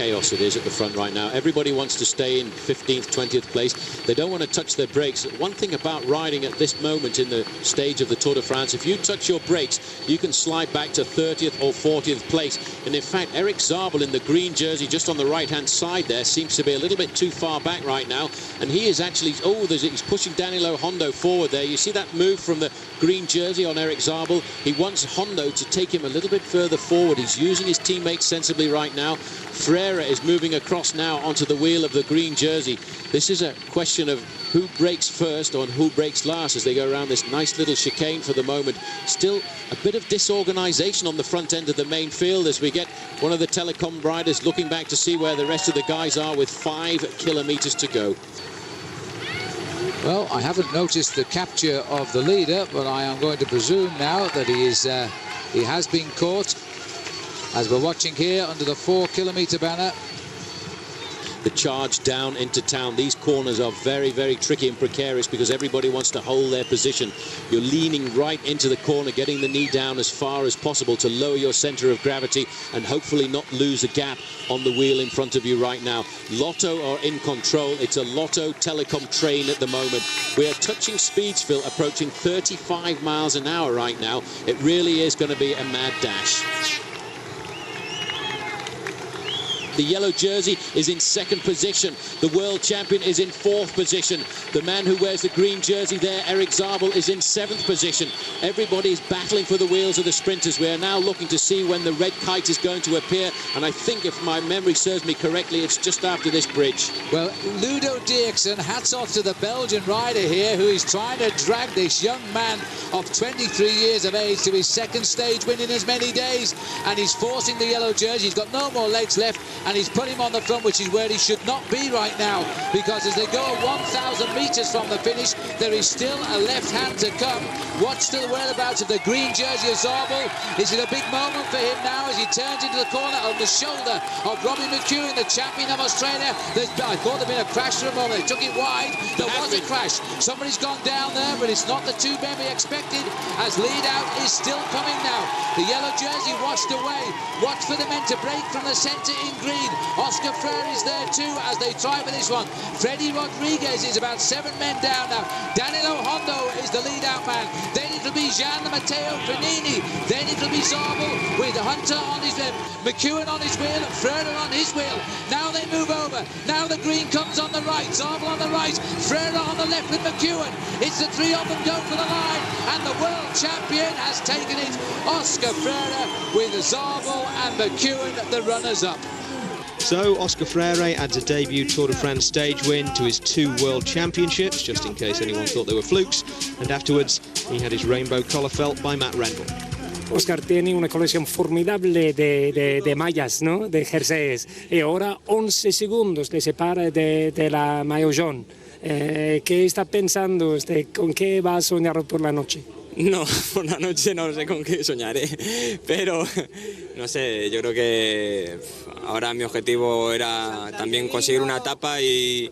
chaos it is at the front right now. Everybody wants to stay in 15th, 20th place. They don't want to touch their brakes. One thing about riding at this moment in the stage of the Tour de France, if you touch your brakes, you can slide back to 30th or 40th place. And in fact, Eric Zabel in the green jersey just on the right-hand side there seems to be a little bit too far back right now. And he is actually, he's pushing Danilo Hondo forward there. You see that move from the green jersey on Eric Zabel? He wants Hondo to take him a little bit further forward. He's using his teammates sensibly right now. Freire is moving across now onto the wheel of the green jersey. This is a question of who breaks first or who breaks last as they go around this nice little chicane for the moment. Still a bit of disorganization on the front end of the main field as we get one of the telecom riders looking back to see where the rest of the guys are with 5 kilometers to go. Well, I haven't noticed the capture of the leader, but I am going to presume now that he has been caught, as we're watching here under the 4-kilometer banner. The charge down into town. These corners are very, very tricky and precarious because everybody wants to hold their position. You're leaning right into the corner, getting the knee down as far as possible to lower your center of gravity and hopefully not lose a gap on the wheel in front of you right now. Lotto are in control. It's a Lotto Telecom train at the moment. We are touching speeds, Phil, approaching 35 miles an hour right now. It really is going to be a mad dash. The yellow jersey is in 2nd position. The world champion is in 4th position. The man who wears the green jersey there, Eric Zabel, is in 7th position. Everybody is battling for the wheels of the sprinters. We are now looking to see when the red kite is going to appear. And I think, if my memory serves me correctly, it's just after this bridge. Well, Ludo Dirksen, hats off to the Belgian rider here who is trying to drag this young man of 23 years of age to his 2nd stage win in as many days. And he's forcing the yellow jersey. He's got no more legs left. And he's put him on the front, which is where he should not be right now, because as they go 1,000 meters from the finish, there is still a left hand to come. Watch the whereabouts of the green jersey of Zabel. Is it a big moment for him now as he turns into the corner on the shoulder of Robbie McEwen, the champion of Australia? I thought there'd been a crash for a moment. They took it wide. There was a crash. Somebody's gone down there, but it's not the 2 men we expected, as lead out is still coming now. The yellow jersey washed away. Watch for the men to break from the center in green. Oscar Freire is there too as they try for this one. Freddie Rodriguez is about 7 men down now. Danilo Hondo is the lead out man. Then it'll be Gian Matteo Panini. Then it'll be Zabel with Hunter on his left, McEwen on his wheel, and Freire on his wheel. Now they move over. Now the green comes on the right. Zabel on the right. Freire on the left with McEwen. It's the 3 of them go for the line. And the world champion has taken it. Oscar Freire with Zabel and McEwen, the runners-up. So Oscar Freire adds a debut Tour de France stage win to his 2 World Championships, just in case anyone thought they were flukes, and afterwards he had his rainbow collar felt by Matt Rendell. Oscar tiene una colección formidable de mallas, ¿no? De jerseys, y ahora 11 segundos le separa de la maillot jaune. ¿Qué está pensando? ¿Con qué va a soñar por la noche? No, por la noche no sé con qué soñaré, pero no sé, yo creo que ahora mi objetivo era también conseguir una etapa y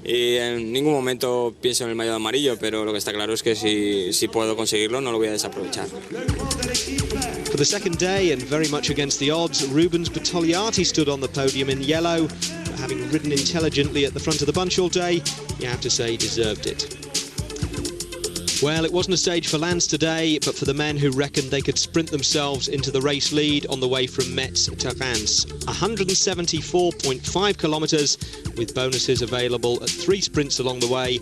en ningún momento pienso en el maillot amarillo, pero lo que está claro es que si puedo conseguirlo no lo voy a desaprovechar. For the second day, and very much against the odds, Rubens Bertogliati stood on the podium in yellow. But having ridden intelligently at the front of the bunch all day, you have to say he deserved it. Well, it wasn't a stage for Lance today, but for the men who reckoned they could sprint themselves into the race lead on the way from Metz to Reims. 174.5 kilometres, with bonuses available at 3 sprints along the way,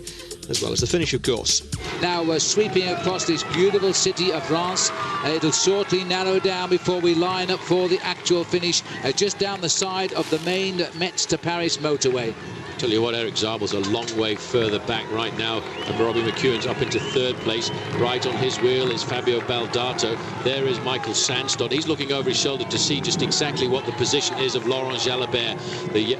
as well as the finish, of course. Now we're sweeping across this beautiful city of Reims. It'll shortly narrow down before we line up for the actual finish, just down the side of the main Metz to Paris motorway. Tell you what, Eric Zabel's a long way further back right now, and Robbie McEwen's up into 3rd place. Right on his wheel is Fabio Baldato. There is Michael Sandstad. He's looking over his shoulder to see just exactly what the position is of Laurent Jalabert. The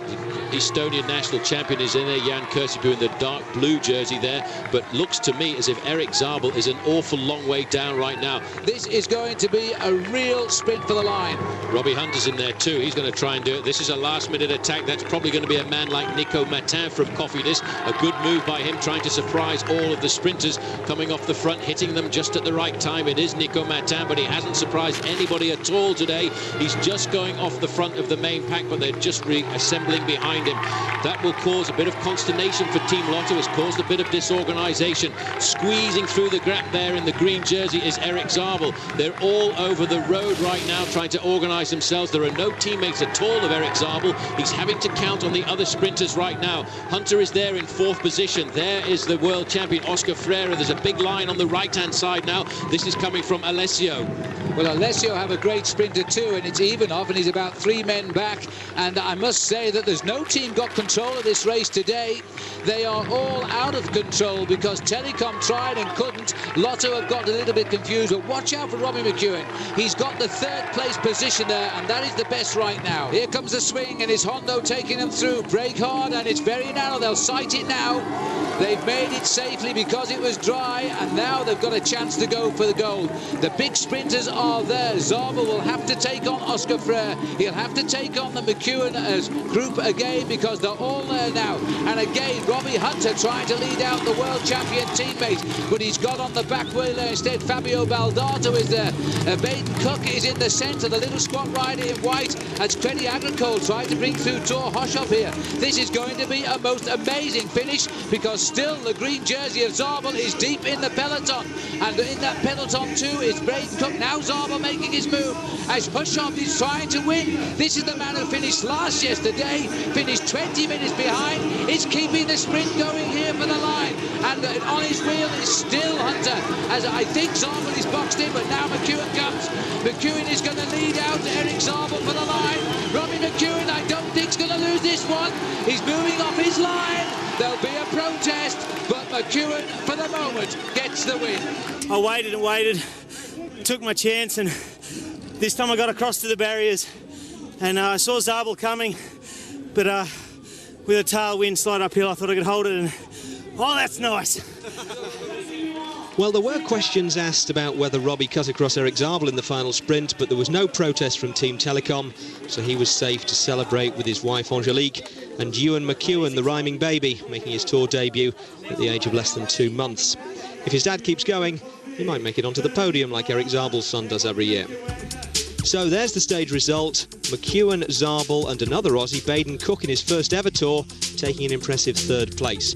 Estonian national champion is in there, Jan Kirsipuu in the dark blue jersey there, but looks to me as if Eric Zabel is an awful long way down right now. This is going to be a real sprint for the line. Robbie Hunter's in there too. He's going to try and do it. This is a last-minute attack. That's probably going to be a man like Nico Martin from Cofidis. A good move by him, trying to surprise all of the sprinters coming off the front, hitting them just at the right time. It is Nico Martin, but he hasn't surprised anybody at all today. He's just going off the front of the main pack, but they're just reassembling behind him. That will cause a bit of consternation for Team Lotto. It's caused a bit of disorganisation. Squeezing through the gap there in the green jersey is Eric Zabel. They're all over the road right now trying to organise themselves. There are no teammates at all of Eric Zabel. He's having to count on the other sprinters right now. Hunter is there in 4th position. There is the world champion Oscar Freire. There's a big line on the right-hand side now. This is coming from Alessio. Well, Alessio have a great sprinter too, and it's Ivanov, and he's about 3 men back. And I must say that there's no team got control of this race today. They are all out of control because Telecom tried and couldn't. Lotto have got a little bit confused, but watch out for Robbie McEwen. He's got the 3rd place position there, and that is the best right now. Here comes the swing, and it's Hondo taking them through. Brake hard, and it's very narrow. They'll sight it now. They've made it safely because it was dry, and now they've got a chance to go for the gold. The big sprinters are there. Zabel will have to take on Oscar Freire. He'll have to take on the McEwen group again because they're all there now. And again, Robbie Hunter trying to lead out the world champion teammate, but he's got on the back wheel there instead. Fabio Baldato is there. Baden Cook is in the centre. The little squat rider in white. That's Credit Agricole trying to bring through Tor Hoshov here. This is going to be a most amazing finish because still the green jersey of Zabel is deep in the peloton. And in that peloton too is Baden Cook. Now Zabel making his move as Hoshov is trying to win. This is the man who finished last yesterday, finished 20 minutes behind. It's keeping the sprint going here for the line. And on his wheel is still Hunter, as I think Zabel is boxed in, but now McEwen comes. McEwen is going to lead out Eric Zabel for the line. Robbie McEwen, I don't think, is going to lose this one. He's moving off his line. There'll be a protest, but McEwen, for the moment, gets the win. I waited and waited, took my chance, and this time I got across to the barriers, and I saw Zabel coming, but with a tailwind slide uphill, I thought I could hold it, and oh, that's nice. Well, there were questions asked about whether Robbie cut across Eric Zabel in the final sprint, but there was no protest from Team Telecom, so he was safe to celebrate with his wife Angelique and Ewan McEwen, the rhyming baby, making his Tour debut at the age of less than 2 months. If his dad keeps going, he might make it onto the podium like Eric Zabel's son does every year. So there's the stage result. McEwen, Zabel and another Aussie, Baden Cook, in his first ever Tour, taking an impressive 3rd place.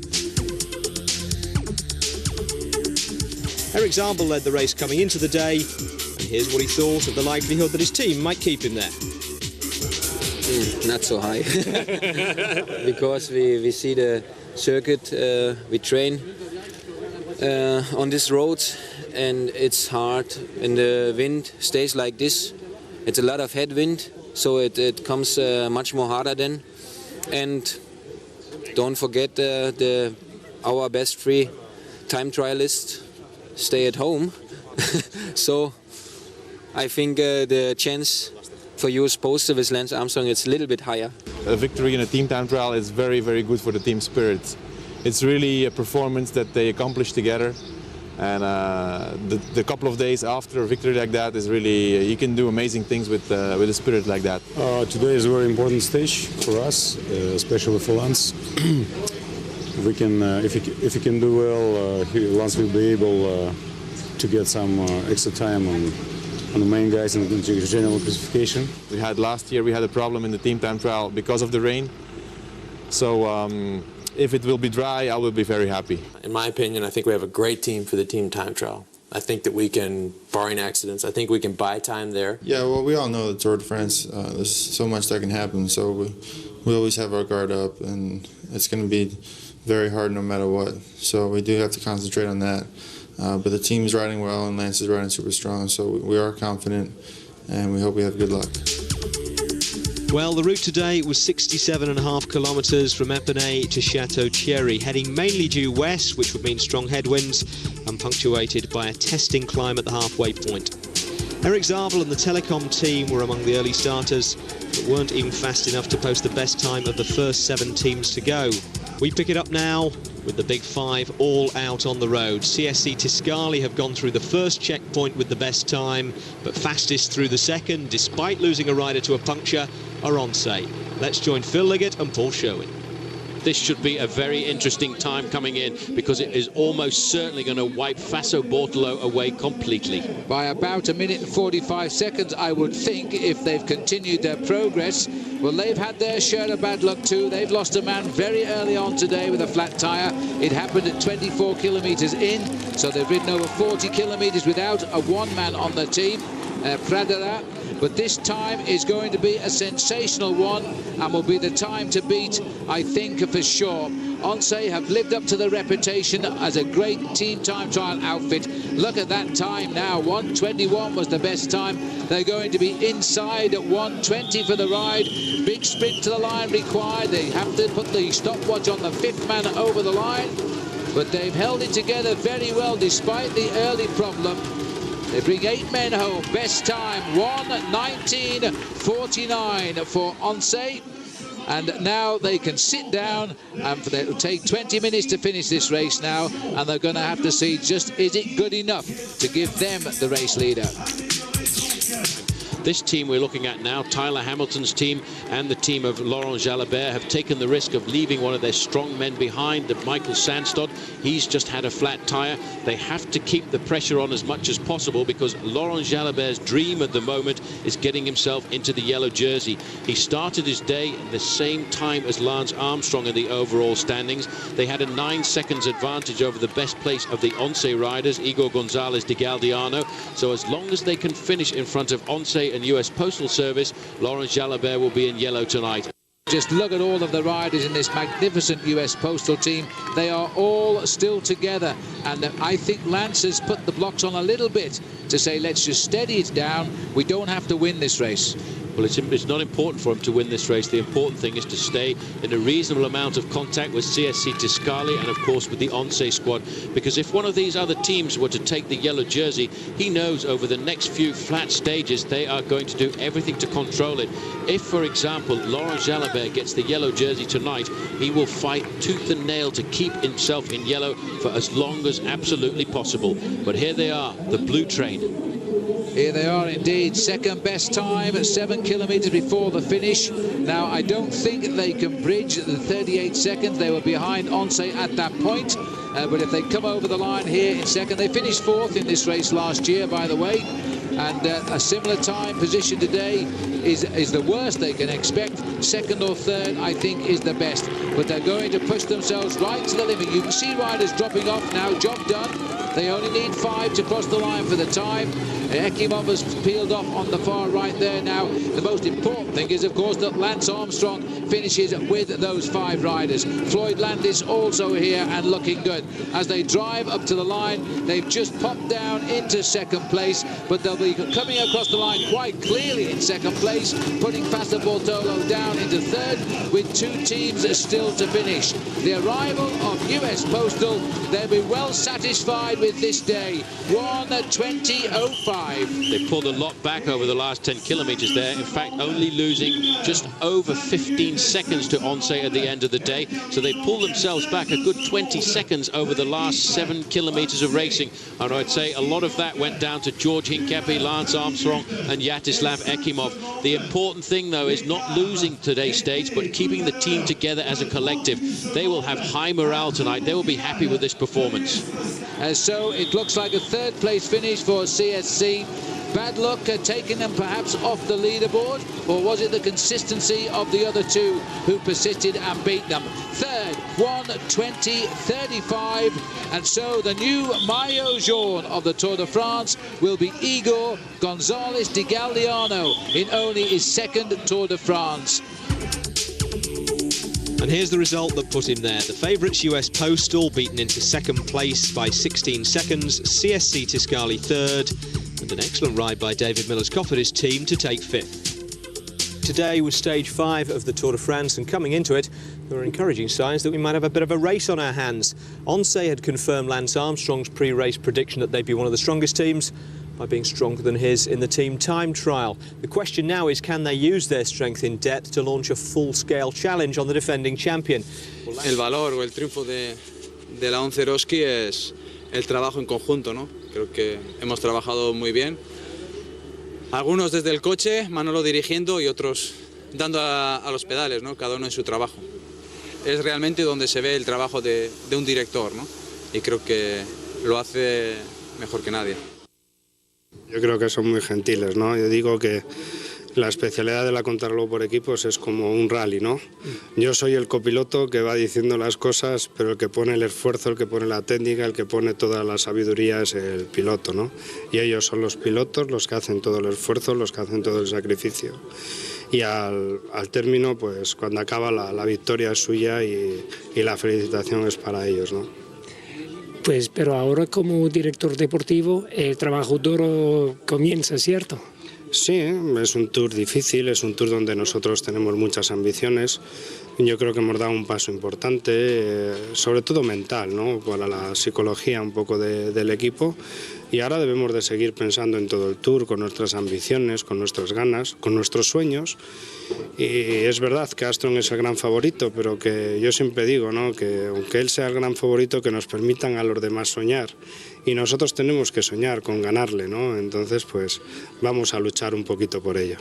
Eric Zabel led the race coming into the day, and here's what he thought of the likelihood that his team might keep him there. Not so high, because we see the circuit, we train on this road, and it's hard, and the wind stays like this. It's a lot of headwind, so it comes much more harder then. And don't forget our best 3 time trialists stay at home. So I think the chance for US Poster with Lance Armstrong is a little bit higher. A victory in a team time trial is very, very good for the team spirit. It's really a performance that they accomplish together. And the couple of days after a victory like that is really, you can do amazing things with a spirit like that. Today is a very important stage for us, especially for Lance. We can, if he can do well, Lance will be able to get some extra time on the main guys in the general classification. We had last year, we had a problem in the team time trial because of the rain. So if it will be dry, I will be very happy. In my opinion, I think we have a great team for the team time trial. I think that we can, barring accidents, I think we can buy time there. Yeah, well, we all know the Tour de France, there's so much that can happen, so we always have our guard up, and it's going to be very hard no matter what. So we do have to concentrate on that. But the team is riding well, and Lance is riding super strong, so we are confident, and we hope we have good luck. Well, the route today was 67.5 kilometres from Espana to Chateau Thierry, heading mainly due west, which would mean strong headwinds, and punctuated by a testing climb at the halfway point. Eric Zabel and the Telecom team were among the early starters, but weren't even fast enough to post the best time of the first 7 teams to go. We pick it up now with the Big 5 all out on the road. CSC Tiscali have gone through the first checkpoint with the best time, but fastest through the second, despite losing a rider to a puncture, are on say. Let's join Phil Liggett and Paul Sherwin. this should be a very interesting time coming in, because it is almost certainly going to wipe Faso Bortolo away completely. By about 1 minute and 45 seconds, I would think, if they've continued their progress. Well, they've had their share of bad luck too. They've lost a man very early on today with a flat tyre. It happened at 24 kilometres in, so they've ridden over 40 kilometres without a one-man on the team, Pradera. But this time is going to be a sensational one and will be the time to beat, I think, for sure. Once have lived up to their reputation as a great team time trial outfit. Look at that time now. 1:21 was the best time. They're going to be inside at 1:20 for the ride. Big sprint to the line required. They have to put the stopwatch on the fifth man over the line. But they've held it together very well despite the early problem. They bring 8 men home. Best time, 1:19.49 for Once. And now they can sit down, and it will take 20 minutes to finish this race now, and they're going to have to see just is it good enough to give them the race leader. This team we're looking at now, Tyler Hamilton's team and the team of Laurent Jalabert, have taken the risk of leaving one of their strong men behind, Michael Sandstad. He's just had a flat tyre. They have to keep the pressure on as much as possible, because Laurent Jalabert's dream at the moment is getting himself into the yellow jersey. He started his day at the same time as Lance Armstrong in the overall standings. They had a 9 seconds advantage over the best place of the Once riders, Igor Gonzalez de Galdiano. So as long as they can finish in front of Once and US Postal Service, Laurent Jalabert will be in yellow tonight. Just look at all of the riders in this magnificent US Postal team. They are all still together, and I think Lance has put the blocks on a little bit to say, let's just steady it down. We don't have to win this race. Well, it's not important for him to win this race. The important thing is to stay in a reasonable amount of contact with CSC Tiscali and, of course, with the Once squad. Because if one of these other teams were to take the yellow jersey, he knows over the next few flat stages they are going to do everything to control it. If, for example, Laurent Jalabert gets the yellow jersey tonight, he will fight tooth and nail to keep himself in yellow for as long as absolutely possible. But here they are, the blue train. Here they are indeed, second best time at 7 kilometres before the finish. Now, I don't think they can bridge the 38 seconds. They were behind Once at that point. But if they come over the line here in second, they finished 4th in this race last year, by the way. And a similar time position today is the worst they can expect. Second or third, I think, is the best. But they're going to push themselves right to the limit. You can see riders dropping off now. Job done. They only need 5 to cross the line for the time. Ekimov has peeled off on the far right there now. The most important thing is, of course, that Lance Armstrong finishes with those 5 riders. Floyd Landis also here and looking good. As they drive up to the line, they've just popped down into second place, but they'll be coming across the line quite clearly in second place, putting Faso Bortolo down into third, with 2 teams still to finish. The arrival of US Postal, they'll be well satisfied with this day. 1:20.05. They pulled a lot back over the last 10 kilometres there. In fact, only losing just over 15 seconds to Once at the end of the day. So they pulled themselves back a good 20 seconds over the last 7 kilometres of racing. And I'd say a lot of that went down to George Hincapie, Lance Armstrong and Yaroslav Ekimov. The important thing, though, is not losing today's stage, but keeping the team together as a collective. They will have high morale tonight. They will be happy with this performance. So it looks like a 3rd place finish for CSC. Bad luck taking them perhaps off the leaderboard, or was it the consistency of the other 2 who persisted and beat them? 3rd, 1:20.35, and so the new maillot jaune of the Tour de France will be Igor Gonzalez de Galdiano in only his 2nd Tour de France. And here's the result that put him there. The favourites, US Postal, beaten into second place by 16 seconds. CSC Tiscali third. And an excellent ride by David Miller's Cofidis team to take 5th. Today was stage 5 of the Tour de France, and coming into it, there were encouraging signs that we might have a bit of a race on our hands. Once had confirmed Lance Armstrong's pre-race prediction that they'd be one of the strongest teams by being stronger than his in the team time trial. The question now is, can they use their strength in depth to launch a full-scale challenge on the defending champion? El valor o el triunfo de la Once Eroski es el trabajo en conjunto, ¿no? Creo que hemos trabajado muy bien. Algunos desde el coche, Manolo dirigiendo y otros dando a los pedales, ¿no? Cada uno en su trabajo. es realmente donde se ve el trabajo de un director, ¿no? Y creo que lo hace mejor que nadie. Yo creo que son muy gentiles, ¿no? Yo digo que la especialidad de la contrarreloj por equipos es como un rally, ¿no? Yo soy el copiloto que va diciendo las cosas, pero el que pone el esfuerzo, el que pone la técnica, el que pone toda la sabiduría es el piloto, ¿no? Y ellos son los pilotos los que hacen todo el esfuerzo, los que hacen todo el sacrificio. Y al término, pues cuando acaba la victoria es suya y la felicitación es para ellos, ¿no? Pues, pero ahora como director deportivo el trabajo duro comienza, ¿cierto? Sí, es un tour difícil, es un tour donde nosotros tenemos muchas ambiciones. Yo creo que hemos dado un paso importante, sobre todo mental, ¿no? Para la psicología un poco del equipo. Y ahora debemos de seguir pensando en todo el tour, con nuestras ambiciones, con nuestras ganas, con nuestros sueños. Y es verdad que Armstrong es el gran favorito, pero que yo siempre digo, ¿no? Que aunque él sea el gran favorito, que nos permitan a los demás soñar. Y nosotros tenemos que soñar con ganarle, ¿no? Entonces, pues vamos a luchar un poquito por ello.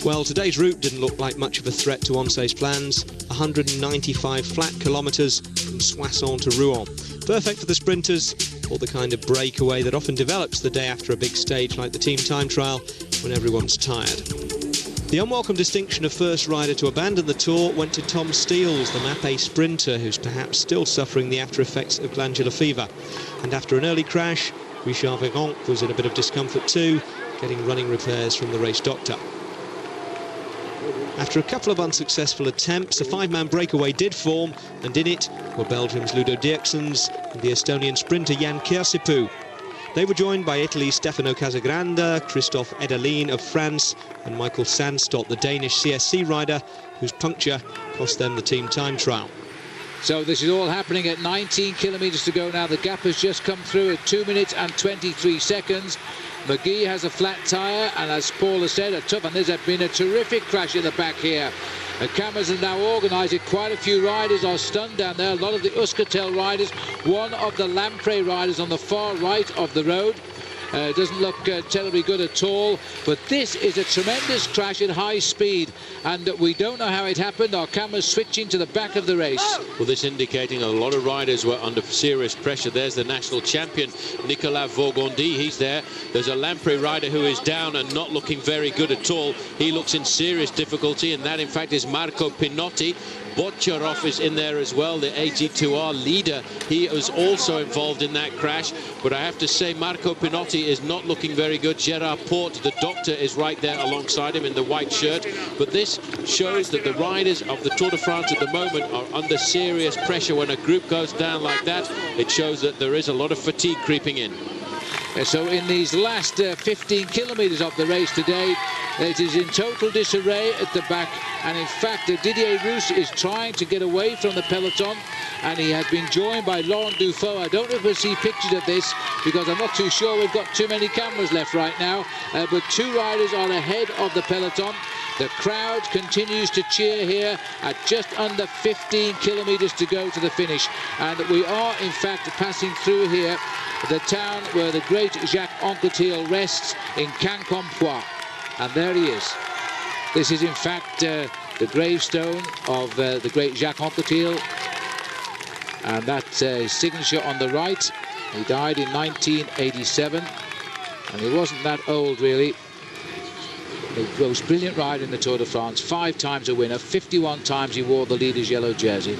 Well, today's route didn't look like much of a threat to Onse's plans. 195 flat kilometres from Soissons to Rouen. Perfect for the sprinters, or the kind of breakaway that often develops the day after a big stage like the team time trial, when everyone's tired. The unwelcome distinction of first rider to abandon the tour went to Tom Steels, the Mapei sprinter, who's perhaps still suffering the after-effects of glandular fever. And after an early crash, Richard Véron was in a bit of discomfort too, getting running repairs from the race doctor. After a couple of unsuccessful attempts, a five-man breakaway did form, and in it were Belgium's Ludo Dirksens and the Estonian sprinter Jan Kirsipuu. They were joined by Italy's Stefano Casagrande, Christophe Edelin of France, and Michael Sandstott, the Danish CSC rider, whose puncture cost them the team time trial. So this is all happening at 19 kilometres to go now. The gap has just come through at 2 minutes and 23 seconds. McGee has a flat tyre, and as Paul has said, and there's been a terrific crash in the back here. The cameras are now organised. Quite a few riders are stunned down there. A lot of the Euskaltel riders. One of the Lamprey riders on the far right of the road. Doesn't look terribly good at all, but this is a tremendous crash at high speed, and we don't know how it happened. Our camera's switching to the back of the race. Well, this indicating a lot of riders were under serious pressure. There's the national champion, Nicolas Vaugondi. He's there. There's a Lamprey rider who is down and not looking very good at all. He looks in serious difficulty, and that, in fact, is Marco Pinotti. Bocharov is in there as well, the AG2R leader. He was also involved in that crash, but I have to say Marco Pinotti is not looking very good. Gerard Porte, the doctor, is right there alongside him in the white shirt. But this shows that the riders of the Tour de France at the moment are under serious pressure. When a group goes down like that, it shows that there is a lot of fatigue creeping in. So in these last 15 kilometres of the race today, it is in total disarray at the back, and in fact Didier Roos is trying to get away from the peloton, and he has been joined by Laurent Dufaux. I don't know if we'll see pictures of this because I'm not too sure. We've got too many cameras left right now, but two riders are ahead of the peloton. The crowd continues to cheer here at just under 15 kilometres to go to the finish, and we are in fact passing through here the town where the great Jacques Anquetil rests in Quincampoix, and there he is. This is in fact the gravestone of the great Jacques Anquetil, and that's his signature on the right. He died in 1987, and he wasn't that old really. The most brilliant rider in the Tour de France, 5 times a winner, 51 times he wore the leader's yellow jersey.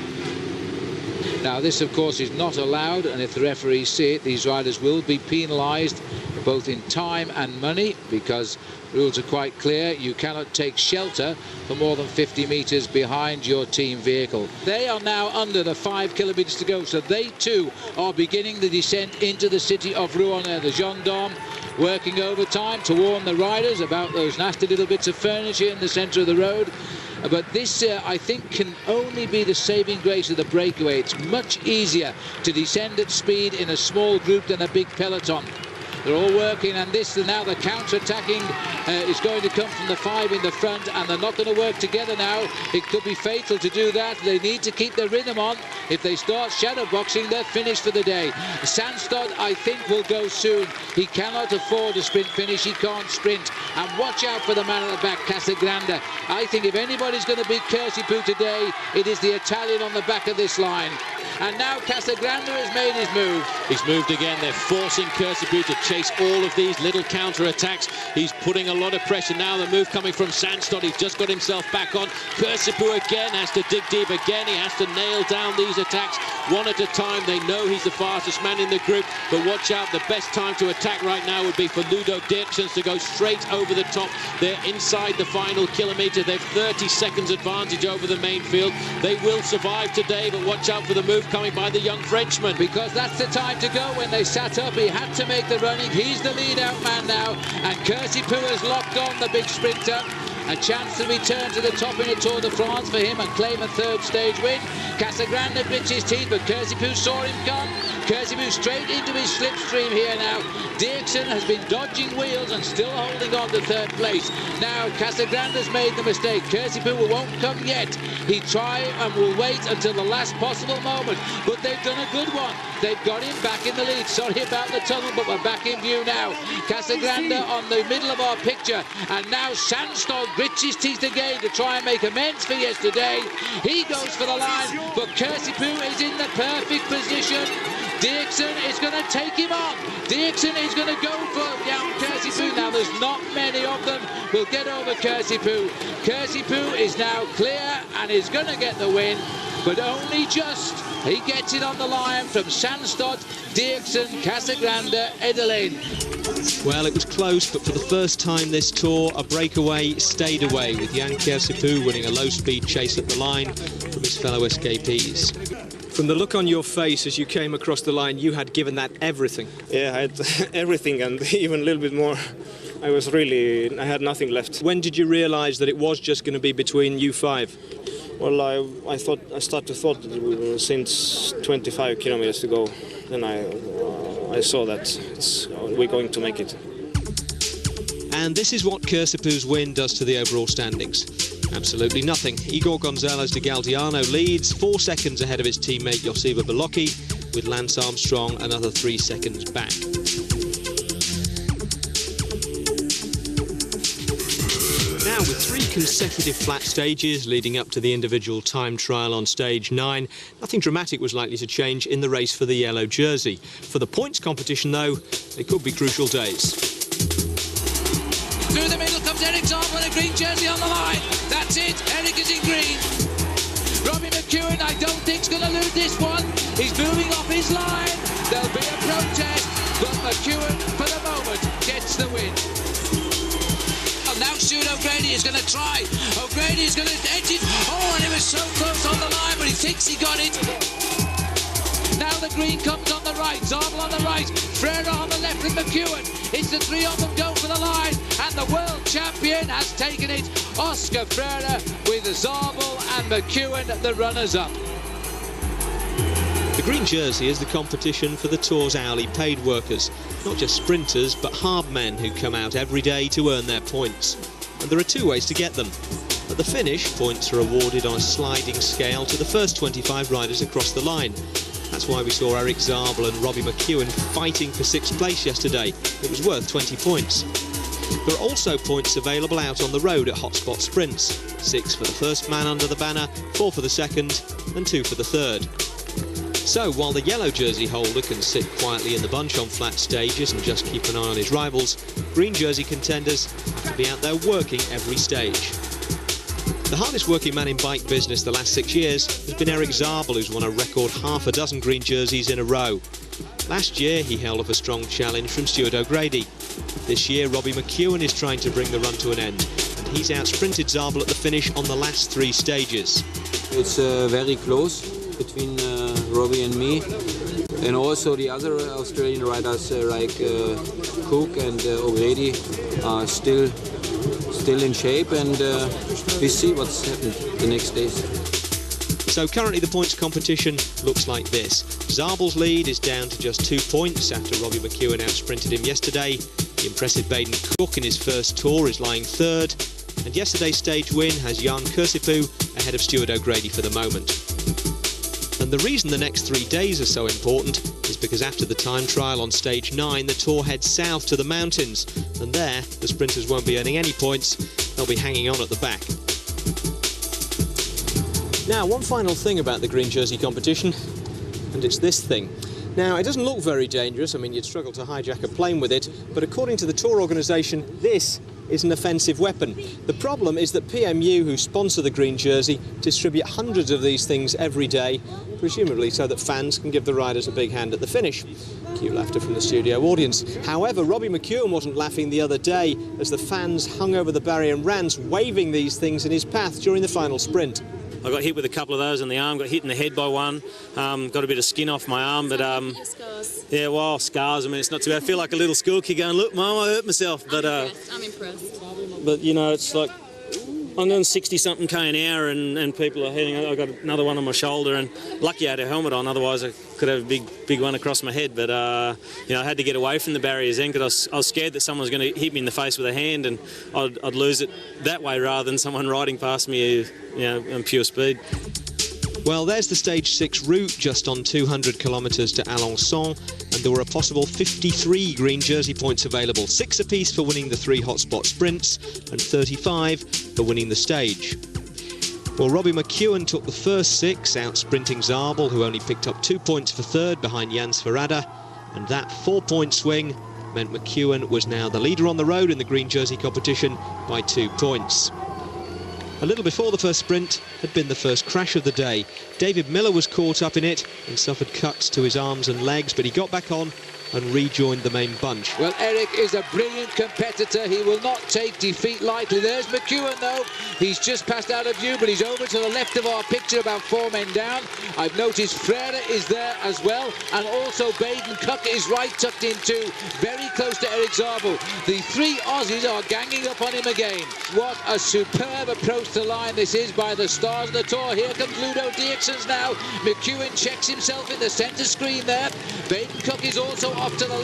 Now this of course is not allowed, and if the referees see it, these riders will be penalised both in time and money, because rules are quite clear. You cannot take shelter for more than 50 metres behind your team vehicle. They are now under the 5 kilometres to go, so they too are beginning the descent into the city of Rouen. The gendarme working overtime to warn the riders about those nasty little bits of furniture in the centre of the road. But this, I think, can only be the saving grace of the breakaway. It's much easier to descend at speed in a small group than a big peloton. They're all working, and now the counter-attacking is going to come from the 5 in the front, and they're not going to work together now. It could be fatal to do that. They need to keep the rhythm on. If they start shadowboxing, they're finished for the day. Sandstad, I think, will go soon. He cannot afford a sprint finish. He can't sprint. And watch out for the man at the back, Casagrande. I think if anybody's going to beat Cursipu today, it is the Italian on the back of this line. And now Casagrande has made his move. He's moved again. They're forcing Cursipu to chase all of these little counter-attacks. He's putting a lot of pressure now. The move coming from Sandstad. He's just got himself back on. Cursipu again has to dig deep again. He has to nail down these attacks one at a time. They know he's the fastest man in the group, but watch out. The best time to attack right now would be for Ludo Dirksens to go straight over the top. They're inside the final kilometre. They've 30 seconds advantage over the main field. They will survive today, but watch out for the move coming by the young Frenchman. Because that's the time to go. When they sat up, he had to make the running. He's the lead-out man now, and Cursipu has locked on the big sprinter. A chance to return to the top in the Tour de France for him and claim a third stage win. Casagrande bit his teeth, but Cursipu saw him come. Cursipu straight into his slipstream here now. Dirksen has been dodging wheels and still holding on to third place. Now Casagrande's made the mistake. Cursipu won't come yet. He try and will wait until the last possible moment, but they've done a good one. They've got him back in the lead. Sorry about the tunnel, but we're back in view now. Casagrande on the middle of our picture, and now Sandstad grits his teeth again to try and make amends for yesterday. He goes for the line, but Cursipu is in the perfect position. Dirksen is going to take him on. Dirksen is going to go for young Cursipu. Now, there's not many of them will get over Cursipu. Cursipu is now clear and is going to get the win, but only just. He gets it on the line from Sandstad, Dirksen, Casagrande, Edelin. Well, it was close, but for the first time this tour, a breakaway stayed away, with Jan Cursipu winning a low-speed chase at the line from his fellow escapees. From the look on your face as you came across the line, you had given that everything. Yeah, I had everything and even a little bit more. I had nothing left. When did you realise that it was just going to be between you 5? Well, I started to thought that we were since 25 kilometers to go. Then I saw that we're going to make it. And this is what Cursipu's win does to the overall standings. Absolutely nothing. Igor Gonzalez de Galdiano leads 4 seconds ahead of his teammate Josipa Belocchi, with Lance Armstrong another 3 seconds back. Now, with 3 consecutive flat stages leading up to the individual time trial on stage 9, nothing dramatic was likely to change in the race for the yellow jersey. For the points competition, though, they could be crucial days. Through the middle comes Eric Zabel with a green jersey on the line. That's it. Eric is in green. Robbie McEwen, I don't think, is going to lose this one. He's moving off his line. There'll be a protest, but McEwen, for the moment, gets the win. Now Stuart O'Grady is going to try. O'Grady is going to edge it. Oh, and it was so close on the line, but he thinks he got it. Now the green comes on the right. Zabel on the right. Freire on the left with McEwen. It's the 3 of them go for the line, and the world champion has taken it. Oscar Freire with Zabel and McEwen, the runners-up. The green jersey is the competition for the Tour's hourly paid workers, not just sprinters, but hard men who come out every day to earn their points. And there are 2 ways to get them. At the finish, points are awarded on a sliding scale to the first 25 riders across the line. That's why we saw Eric Zabel and Robbie McEwen fighting for 6th place yesterday. It was worth 20 points. There are also points available out on the road at hotspot sprints. 6 for the first man under the banner, 4 for the second, and 2 for the third. So, while the yellow jersey holder can sit quietly in the bunch on flat stages and just keep an eye on his rivals, green jersey contenders have to be out there working every stage. The hardest working man in bike business the last 6 years has been Eric Zabel, who's won a record half a dozen green jerseys in a row. Last year, he held up a strong challenge from Stuart O'Grady. This year, Robbie McEwen is trying to bring the run to an end, and he's out-sprinted Zabel at the finish on the last 3 stages. It's very close between Robbie and me, and also the other Australian riders like Cook and O'Grady are still in shape, and we see what's happened the next days. So currently the points competition looks like this. Zabel's lead is down to just 2 points after Robbie McEwen out-sprinted him yesterday. The impressive Baden Cook in his first tour is lying third. And yesterday's stage win has Jan Kursipuu ahead of Stuart O'Grady for the moment. And the reason the next 3 days are so important is because after the time trial on stage 9, the Tour heads south to the mountains. And there, the sprinters won't be earning any points. They'll be hanging on at the back. Now, one final thing about the green jersey competition, and it's this thing. Now, it doesn't look very dangerous. I mean, you'd struggle to hijack a plane with it, but according to the Tour organisation, this is an offensive weapon. The problem is that PMU, who sponsor the green jersey, distribute hundreds of these things every day, presumably so that fans can give the riders a big hand at the finish. Cue laughter from the studio audience. However, Robbie McEwen wasn't laughing the other day as the fans hung over the barrier and ran, waving these things in his path during the final sprint. I got hit with a couple of those on the arm, got hit in the head by one, got a bit of skin off my arm, but yeah, well, scars, I mean, it's not too bad. I feel like a little school kid going, look, Mum, I hurt myself. But I'm impressed. But, you know, it's like, I'm going 60-something k an hour and people are heading, I got another one on my shoulder, and lucky I had a helmet on, otherwise I could have a big one across my head. But, you know, I had to get away from the barriers then because I was scared that someone was going to hit me in the face with a hand and I'd lose it that way rather than someone riding past me, you know, on pure speed. Well, there's the stage 6 route, just on 200 kilometres to Alençon, and there were a possible 53 green jersey points available, 6 apiece for winning the 3 hotspot sprints and 35 for winning the stage. Well, Robbie McEwen took the first 6, out-sprinting Zabel, who only picked up 2 points for third behind Jans Verrada, and that 4-point swing meant McEwen was now the leader on the road in the green jersey competition by 2 points. A little before the first sprint had been the first crash of the day. David Miller was caught up in it and suffered cuts to his arms and legs, but he got back on and rejoined the main bunch. Well, Eric is a brilliant competitor. He will not take defeat lightly. There's McEwen, though. He's just passed out of view, but he's over to the left of our picture, about 4 men down. I've noticed Frere is there as well, and also Baden Cook is right tucked in too, very close to Eric Zabel. The 3 Aussies are ganging up on him again. What a superb approach to line this is by the stars of the Tour. Here comes Ludo Dierksens now. McEwen checks himself in the centre screen there. Baden Cook is also off to the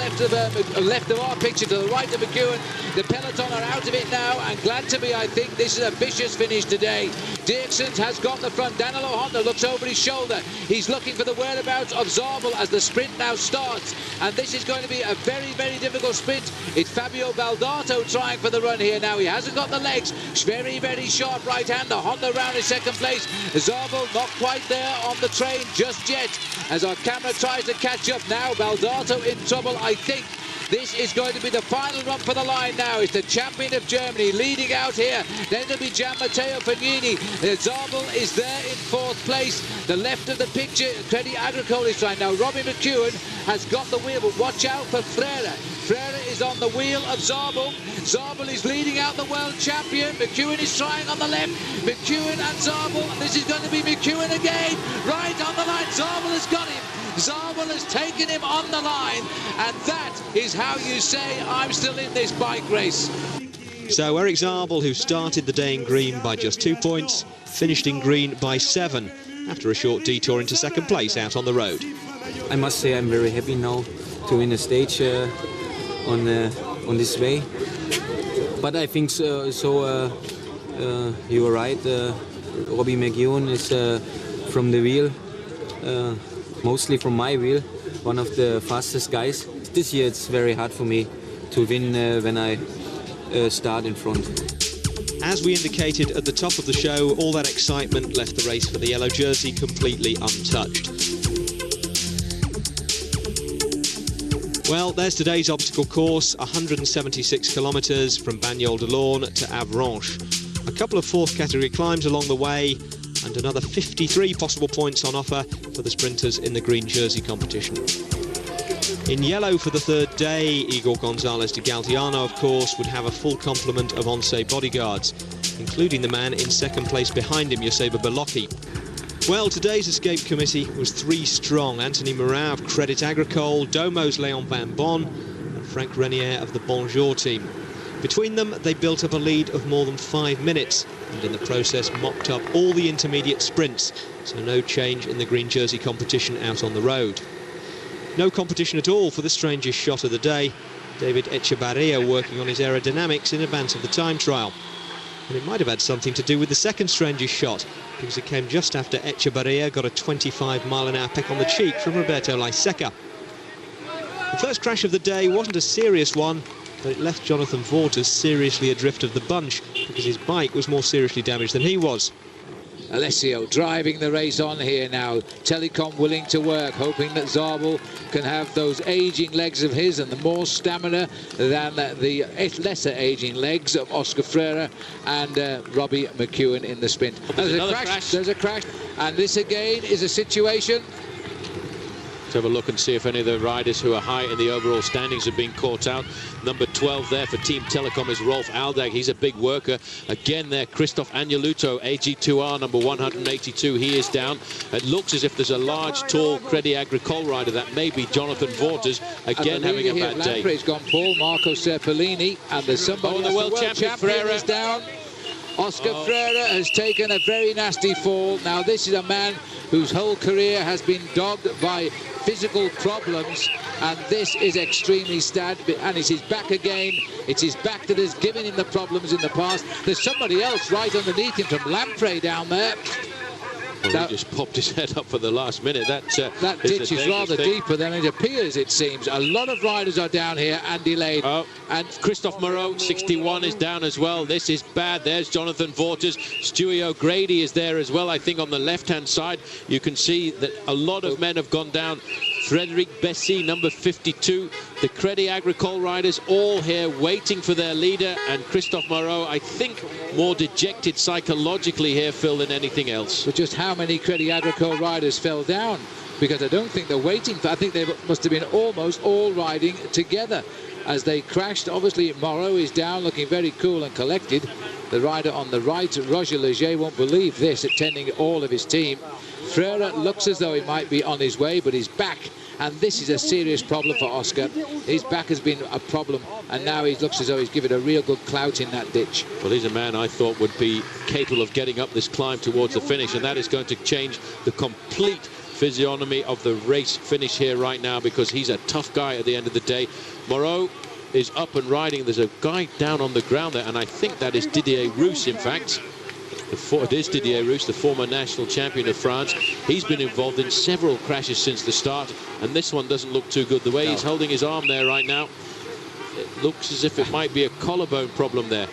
left of our picture, to the right of McEwen. The peloton are out of it now, and glad to be, I think. This is a vicious finish today. Dierksens has got the front. Danilo Honda looks over his shoulder. He's looking for the whereabouts of Zabel as the sprint now starts, and this is going to be a very, very difficult sprint. It's Fabio Baldato trying for the run here now. He hasn't got the legs. Very, very sharp right-hander. Honda round in second place. Zabel not quite there on the train just yet as our camera tries to catch up now. Baldato in trouble, I think. This is going to be the final run for the line now. It's the champion of Germany leading out here. Then it'll be Gian Matteo Fognini. Zabel is there in 4th place. The left of the picture, Credit Agricole is trying. Now, Robbie McEwen has got the wheel, but watch out for Frere. Frere is on the wheel of Zabel. Zabel is leading out the world champion. McEwen is trying on the left. McEwen and Zabel. And this is going to be McEwen again. Right on the line. Zabel has got him. Zabel has taken him on the line, and that is how you say, I'm still in this bike race. So Eric Zabel, who started the day in green by just 2 points, finished in green by 7 after a short detour into second place out on the road. I must say I'm very happy now to win a stage on this way. But I think you were right. Robbie McEwen is from the wheel. Mostly from my wheel, one of the fastest guys. This year it's very hard for me to win when I start in front. As we indicated at the top of the show, all that excitement left the race for the yellow jersey completely untouched. Well, there's today's obstacle course, 176 kilometres from Bagnoles de l'Orne to Avranches. A couple of 4th category climbs along the way, and another 53 possible points on offer for the sprinters in the green jersey competition. In yellow for the 3rd day, Igor Gonzalez de Galdiano, of course, would have a full complement of ONCE bodyguards, including the man in 2nd place behind him, Joseba Belocchi. Well, today's escape committee was 3 strong. Anthony Morin of Credit Agricole, Domo's Léon Van Bon, and Frank Renier of the Bonjour team. Between them, they built up a lead of more than 5 minutes, and in the process mopped up all the intermediate sprints, so no change in the green jersey competition out on the road. No competition at all for the strangest shot of the day, David Echevarria working on his aerodynamics in advance of the time trial. And it might have had something to do with the second strangest shot, because it came just after Echevarria got a 25-mile-an-hour peck on the cheek from Roberto Laiseca. The first crash of the day wasn't a serious one, but it left Jonathan Vaughters seriously adrift of the bunch, because his bike was more seriously damaged than he was. Alessio driving the race on here now. Telecom willing to work, hoping that Zabel can have those aging legs of his and the more stamina than the lesser aging legs of Oscar Freire and Robbie McEwen in the sprint. There's a crash. There's a crash. And this again is a situation. Let's have a look and see if any of the riders who are high in the overall standings have been caught out. Number 12 there for Team Telecom is Rolf Aldag. He's a big worker. Again there, Christoph Agneluto, AG2R, number 182. He is down. It looks as if there's a large, tall Crédit Agricole rider. That may be Jonathan Vaughters, again having a bad day. Lampre's gone Paul, Marco Serpellini, and there's somebody the world champion Freire is down. Oscar Freire has taken a very nasty fall. Now this is a man whose whole career has been dogged by physical problems, and this is extremely sad, and it's his back again. It's his back that has given him the problems in the past. There's somebody else right underneath him from Lampre down there. Well, now, he just popped his head up for the last minute. That ditch is rather deeper than it appears, it seems. A lot of riders are down here and delayed. And Christophe Moreau, 61, is down as well. This is bad. There's Jonathan Vaughters. Stewie O'Grady is there as well, I think, on the left-hand side. You can see that a lot of men have gone down. Frédéric Bessy, number 52. The Crédit Agricole riders all here waiting for their leader. And Christophe Moreau, I think, more dejected psychologically here, Phil, than anything else. But just how many Crédit Agricole riders fell down? Because I don't think they're waiting for... I think they must have been almost all riding together as they crashed. Obviously, Moreau is down, looking very cool and collected. The rider on the right, Roger Leger, won't believe this, attending all of his team. Freire looks as though he might be on his way, but he's back. And this is a serious problem for Oscar. His back has been a problem, and now he looks as though he's given a real good clout in that ditch. Well, he's a man I thought would be capable of getting up this climb towards the finish, and that is going to change the complete physiognomy of the race finish here right now, because he's a tough guy at the end of the day. Moreau is up and riding. There's a guy down on the ground there, and I think that is Didier Rousse, in fact. It is Didier Rousse, the former national champion of France. He's been involved in several crashes since the start, and this one doesn't look too good. The way he's holding his arm there right now, it looks as if it might be a collarbone problem there.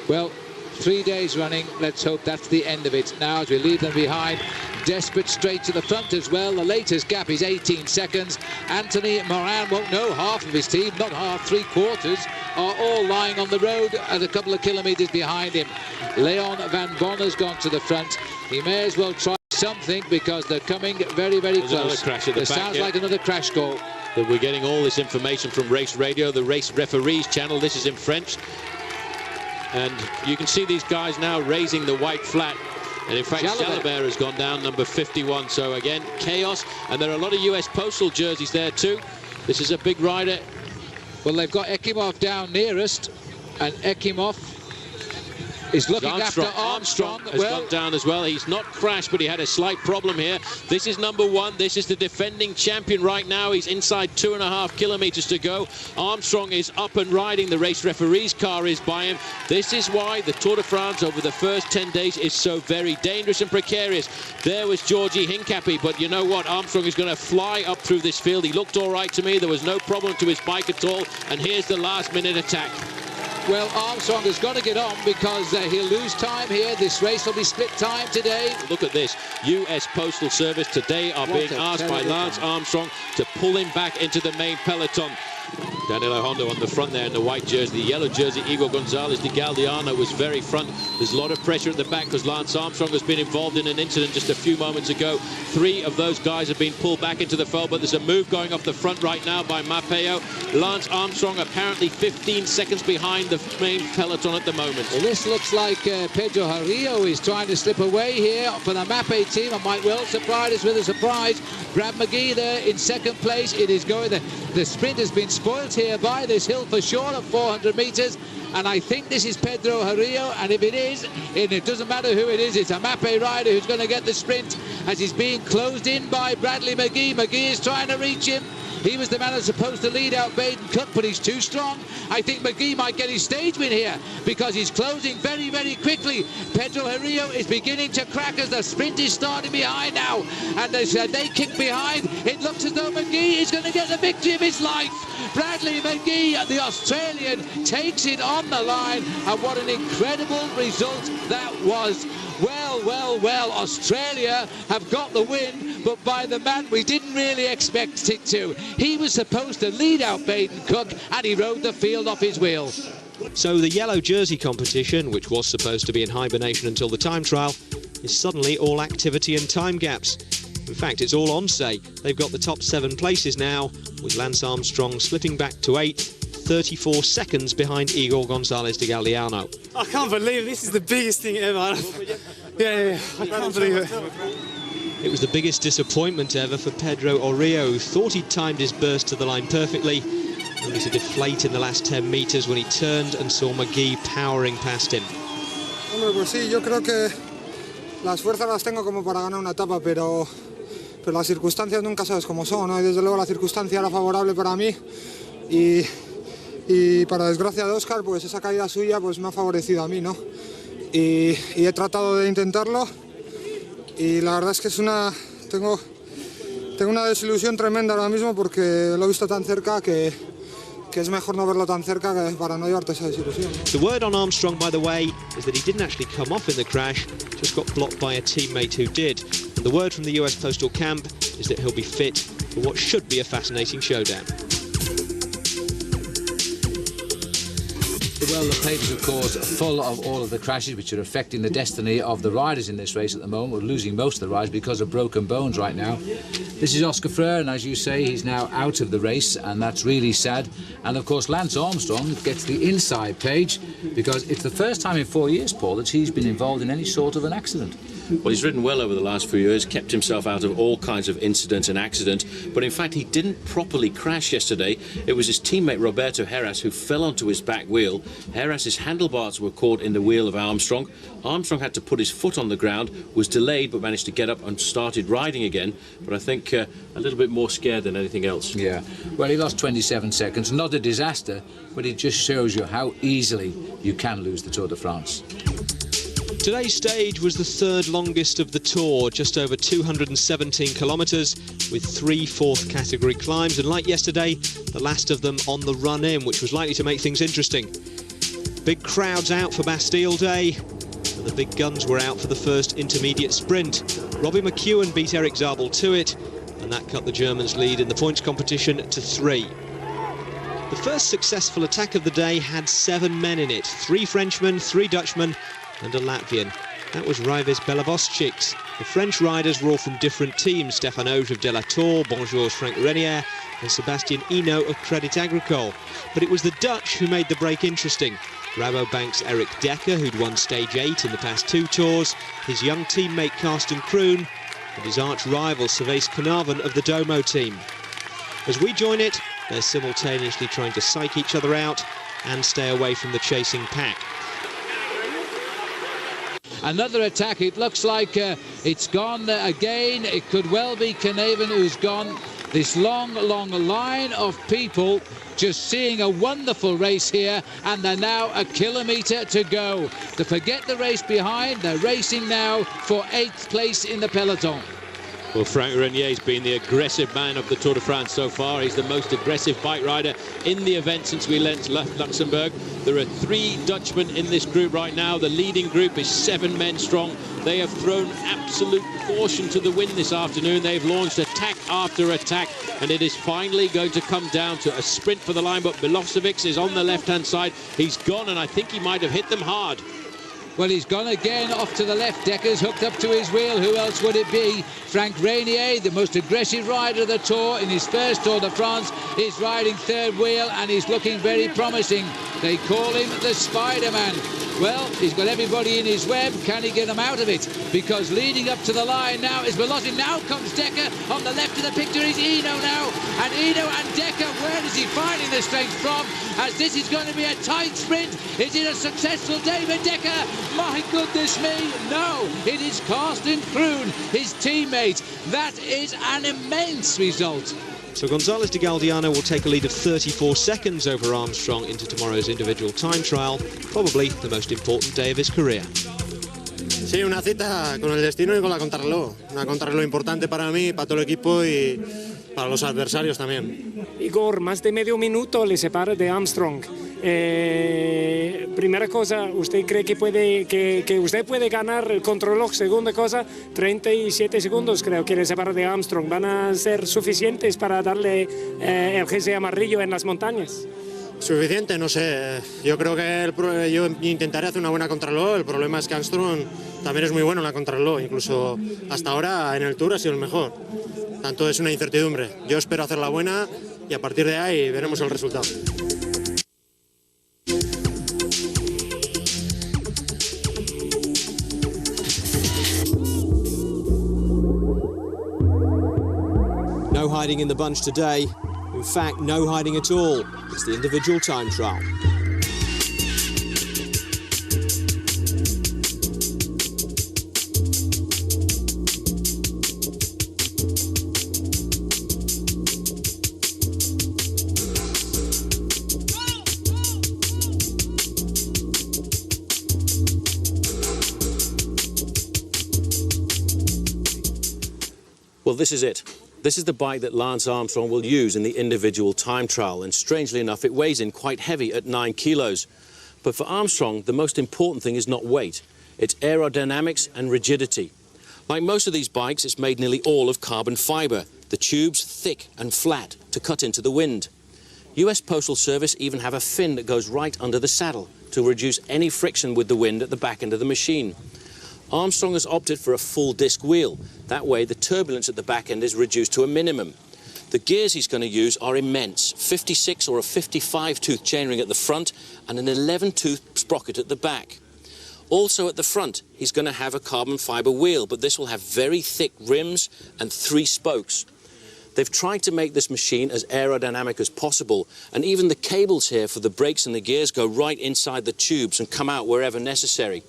Well, 3 days running. Let's hope that's the end of it. Now, as we leave them behind, desperate straight to the front as well. The latest gap is 18 seconds. Anthony Morin won't know half of his team, not half, 3/4, are all lying on the road at a couple of kilometres behind him. Leon Van Bonner's gone to the front. He may as well try something, because they're coming very, very close. Another crash at the back. Sounds like another crash call. We're getting all this information from Race Radio, the Race Referees channel. This is in French. And you can see these guys now raising the white flag. And in fact, Jalabert has gone down, number 51. So again, chaos. And there are a lot of US Postal jerseys there too. This is a big rider. Well, they've got Ekimov down nearest. And Ekimov is looking after Armstrong. Has gone down as well. He's not crashed, but he had a slight problem here. This is number 1. This is the defending champion right now. He's inside 2.5 kilometers to go. Armstrong is up and riding. The race referee's car is by him. This is why the Tour de France over the first 10 days is so very dangerous and precarious. There was Georgie Hincapie, but you know what? Armstrong is going to fly up through this field. He looked all right to me. There was no problem to his bike at all. And here's the last-minute attack. Well, Armstrong has got to get on, because he'll lose time here. This race will be split time today. Look at this. US Postal Service today are being asked by Lance Armstrong to pull him back into the main peloton. Danilo Hondo on the front there in the white jersey. The yellow jersey, Igor Gonzalez de Galdiano, was very front. There's a lot of pressure at the back, because Lance Armstrong has been involved in an incident just a few moments ago. 3 of those guys have been pulled back into the fold, but there's a move going off the front right now by Mapeo. Lance Armstrong apparently 15 seconds behind the main peloton at the moment. Well, this looks like Pedro Jarillo is trying to slip away here for the Mapei team. I might well surprise us with a surprise. Brad McGee there in second place. It is going. The sprint has been spoilt here by this hill for sure of 400 metres. and I think this is Pedro Herrillo, and if it is, and it doesn't matter who it is, it's a Mappe rider who's going to get the sprint as he's being closed in by Bradley McGee. McGee is trying to reach him. He was the man that's supposed to lead out Baden Cook, but he's too strong. I think McGee might get his stage win here because he's closing very, very quickly. Pedro Herrillo is beginning to crack as the sprint is starting behind now. And as they kick behind, it looks as though McGee is going to get the victory of his life. Bradley McGee, the Australian, takes it on the line. And what an incredible result that was. Well, Australia have got the win, but by the man we didn't really expect it to. He was supposed to lead out Baden Cook, and he rode the field off his wheel. So the yellow jersey competition, which was supposed to be in hibernation until the time trial, is suddenly all activity and time gaps. In fact, it's all on say. They've got the top 7 places now, with Lance Armstrong slipping back to 8th, 34 seconds behind Igor Gonzalez de Galdeano. I can't believe this is the biggest thing ever. Yeah, I can't believe it. It was the biggest disappointment ever for Pedro Herrillo, who thought he'd timed his burst to the line perfectly, only to deflate in the last 10 metres when he turned and saw McGee powering past him. Hombre, pues sí, yo creo que las fuerzas las tengo como para ganar una etapa, pero las circunstancias nunca sabes cómo son, ¿no? Y desde luego la circunstancia era favorable para mí y para desgracia de Óscar, pues esa caída suya pues me ha favorecido a mí, ¿no? Y he tratado de intentarlo y la verdad es que tengo una desilusión tremenda ahora mismo porque lo he visto tan cerca que es mejor no verlo tan cerca para no llevarte esa desilusión. The word on Armstrong, by the way, is that he didn't actually come off in the crash, just got blocked by a teammate who did. And the word from the US Postal Camp is that he'll be fit for what should be a fascinating showdown. Well, the papers, of course, are full of all of the crashes which are affecting the destiny of the riders in this race at the moment. We're losing most of the riders because of broken bones right now. This is Oscar Freire, and as you say, he's now out of the race, and that's really sad. And, of course, Lance Armstrong gets the inside page because it's the first time in 4 years, Paul, that he's been involved in any sort of an accident. Well, he's ridden well over the last few years, kept himself out of all kinds of incident and accident, but in fact he didn't properly crash yesterday. It was his teammate Roberto Heras who fell onto his back wheel. Heras's handlebars were caught in the wheel of Armstrong. Armstrong had to put his foot on the ground, was delayed but managed to get up and started riding again, but I think a little bit more scared than anything else. Yeah, well, he lost 27 seconds, not a disaster, but it just shows you how easily you can lose the Tour de France. Today's stage was the 3rd longest of the Tour, just over 217 kilometres, with 3 fourth category climbs, and like yesterday, the last of them on the run-in, which was likely to make things interesting. Big crowds out for Bastille Day, and the big guns were out for the first intermediate sprint. Robbie McEwen beat Eric Zabel to it, and that cut the Germans' lead in the points competition to 3. The first successful attack of the day had 7 men in it, 3 Frenchmen, 3 Dutchmen, and a Latvian. That was Raivis Belavoschiks. The French riders were all from different teams, Stéphane Auge of De La Tour, Bonjour's Frank Renier, and Sébastien Hinault of Crédit Agricole. But it was the Dutch who made the break interesting. Rabobank's Eric Dekker, who'd won stage 8 in the past 2 tours, his young teammate Karsten Kroon, and his arch-rival Servaas Knaven of the Domo team. As we join it, they're simultaneously trying to psych each other out and stay away from the chasing pack. Another attack, it looks like it's gone again. It could well be Knaven who's gone. This long line of people just seeing a wonderful race here, and they're now a kilometre to go. To forget the race behind, they're racing now for 8th place in the peloton. Well, Frank Renier's been the aggressive man of the Tour de France so far. He's the most aggressive bike rider in the event since we left Luxembourg. There are 3 Dutchmen in this group right now. The leading group is 7 men strong. They have thrown absolute caution to the wind this afternoon. They've launched attack after attack, and it is finally going to come down to a sprint for the line. But Milosevic is on the left-hand side. He's gone, and I think he might have hit them hard. Well, he's gone again off to the left. Dekker's hooked up to his wheel. Who else would it be? Frank Renier, the most aggressive rider of the Tour in his first Tour de France, is riding 3rd wheel, and he's looking very promising. They call him the Spider-Man. Well, he's got everybody in his web. Can he get them out of it? Because leading up to the line now is Velocity. Now comes Decker. On the left of the picture is Eno now. And Eno and Decker, where is he finding the strength from? As this is going to be a tight sprint. Is it a successful David Decker? My goodness me, no. It is Carsten Kroon, his teammate. That is an immense result. So González de Galdeano will take a lead of 34 seconds over Armstrong into tomorrow's individual time trial, probably the most important day of his career. Sí, una cita con el destino y con la contrarreloj. Una contrarreloj importante para mí, para todo el equipo y para los adversarios también. Igor, más de medio minuto le separa de Armstrong. Primera cosa, ¿usted cree que usted puede ganar el contrarreloj? Segunda cosa, 37 segundos creo que le separa de Armstrong. ¿Van a ser suficientes para darle el jersey amarillo en las montañas? Suficiente, no sé. Yo creo que yo intentaré hacer una buena contrarreloj. El problema es que Armstrong también es muy bueno en la contrarreloj. Incluso hasta ahora en el Tour ha sido el mejor. Tanto es una incertidumbre. Yo espero hacerla buena y a partir de ahí veremos el resultado. No hiding in the bunch today. In fact, no hiding at all. It's the individual time trial. Well, this is it. This is the bike that Lance Armstrong will use in the individual time trial, and strangely enough, it weighs in quite heavy at 9 kilos. But for Armstrong, the most important thing is not weight. It's aerodynamics and rigidity. Like most of these bikes, it's made nearly all of carbon fibre, the tubes thick and flat to cut into the wind. US Postal Service even have a fin that goes right under the saddle to reduce any friction with the wind at the back end of the machine. Armstrong has opted for a full disc wheel. That way the turbulence at the back end is reduced to a minimum. The gears he's going to use are immense, 56 or a 55 tooth chainring at the front and an 11 tooth sprocket at the back. Also at the front he's going to have a carbon fibre wheel, but this will have very thick rims and 3 spokes. They've tried to make this machine as aerodynamic as possible, and even the cables here for the brakes and the gears go right inside the tubes and come out wherever necessary.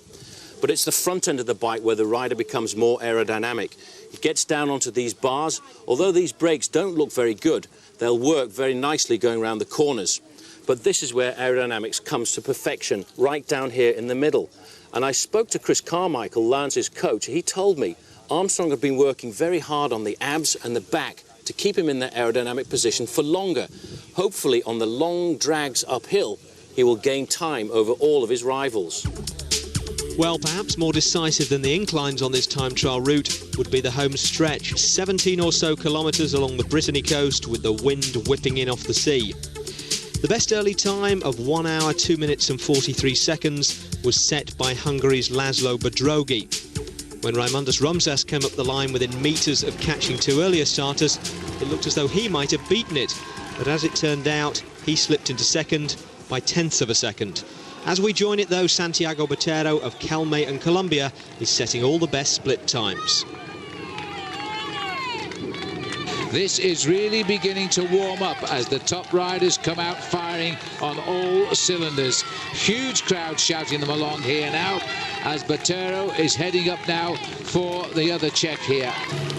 But it's the front end of the bike where the rider becomes more aerodynamic. He gets down onto these bars. Although these brakes don't look very good, they'll work very nicely going around the corners. But this is where aerodynamics comes to perfection, right down here in the middle. And I spoke to Chris Carmichael, Lance's coach. He told me Armstrong had been working very hard on the abs and the back to keep him in that aerodynamic position for longer. Hopefully on the long drags uphill, he will gain time over all of his rivals. Well, perhaps more decisive than the inclines on this time trial route would be the home stretch, 17 or so kilometres along the Brittany coast with the wind whipping in off the sea. The best early time of 1 hour, 2 minutes and 43 seconds was set by Hungary's Laszlo Bedrogi. When Raimundas Rumsas came up the line within metres of catching 2 earlier starters, it looked as though he might have beaten it. But as it turned out, he slipped into second by tenths of a second. As we join it though, Santiago Botero of Calme and Colombia is setting all the best split times. This is really beginning to warm up as the top riders come out firing on all cylinders. Huge crowd shouting them along here now as Botero is heading up now for the other check here.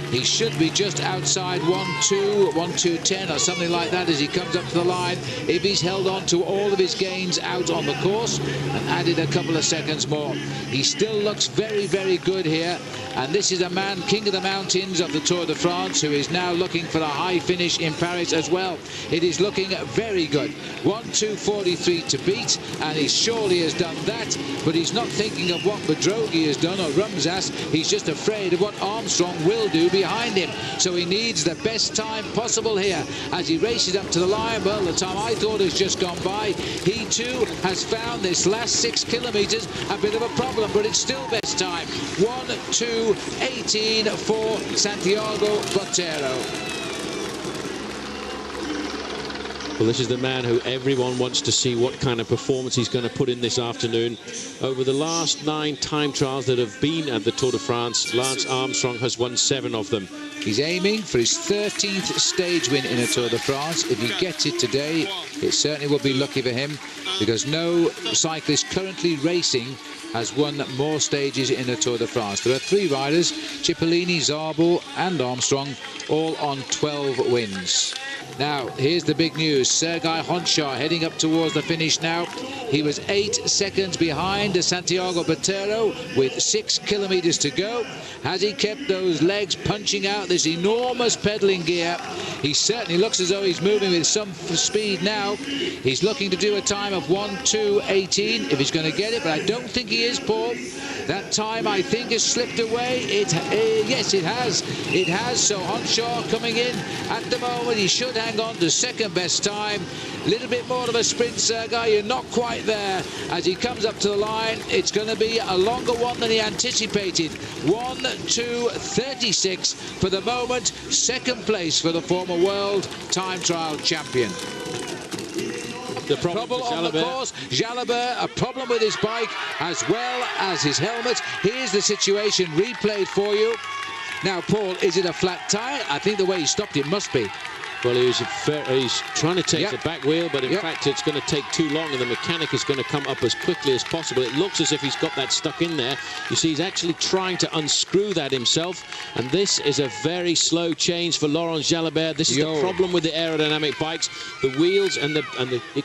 He should be just outside 1-2, 1-2-10 or something like that as he comes up to the line. If he's held on to all of his gains out on the course and added a couple of seconds more. He still looks very, very good here. And this is a man, king of the mountains of the Tour de France, who is now looking for the high finish in Paris as well. It is looking very good. 1:2:43 to beat, and he surely has done that, but he's not thinking of what Bedrogi has done or Rumsas. He's just afraid of what Armstrong will do behind him. So he needs the best time possible here as he races up to the line. Well, the time I thought has just gone by. He too has found this last 6 kilometres a bit of a problem, but it's still best time. 1:2:18 for Santiago Botero. Well, this is the man who everyone wants to see what kind of performance he's going to put in this afternoon. Over the last 9 time trials that have been at the Tour de France, Lance Armstrong has won 7 of them. He's aiming for his 13th stage win in a Tour de France. If he gets it today, it certainly will be lucky for him, because no cyclist currently racing has won more stages in a Tour de France. There are 3 riders, Cipollini, Zabel and Armstrong, all on 12 wins. Now, here's the big news. Sergei Honchar heading up towards the finish now. He was 8 seconds behind Santiago Botero with 6 kilometers to go. Has he kept those legs punching out this enormous pedaling gear? He certainly looks as though he's moving with some speed now. He's looking to do a time of 1:2:18 if he's going to get it, but I don't think he is, Paul. That time, I think, has slipped away. Yes, it has. It has. So Honchar coming in at the moment. He should hang on to second best time. A little bit more of a sprint, Sergei. You're not quite there. As he comes up to the line, it's going to be a longer one than he anticipated. 1:2:36 for the moment. Second place for the former world time trial champion. The problem on the course, Jalabert, a problem with his bike as well as his helmet. Here's the situation replayed for you. Now, Paul, is it a flat tyre? I think the way he stopped it must be. Well, he's trying to take the back wheel, but in fact it's going to take too long, and the mechanic is going to come up as quickly as possible. It looks as if he's got that stuck in there. You see, he's actually trying to unscrew that himself, and this is a very slow change for Laurent Jalabert. This is the problem with the aerodynamic bikes. The wheels and the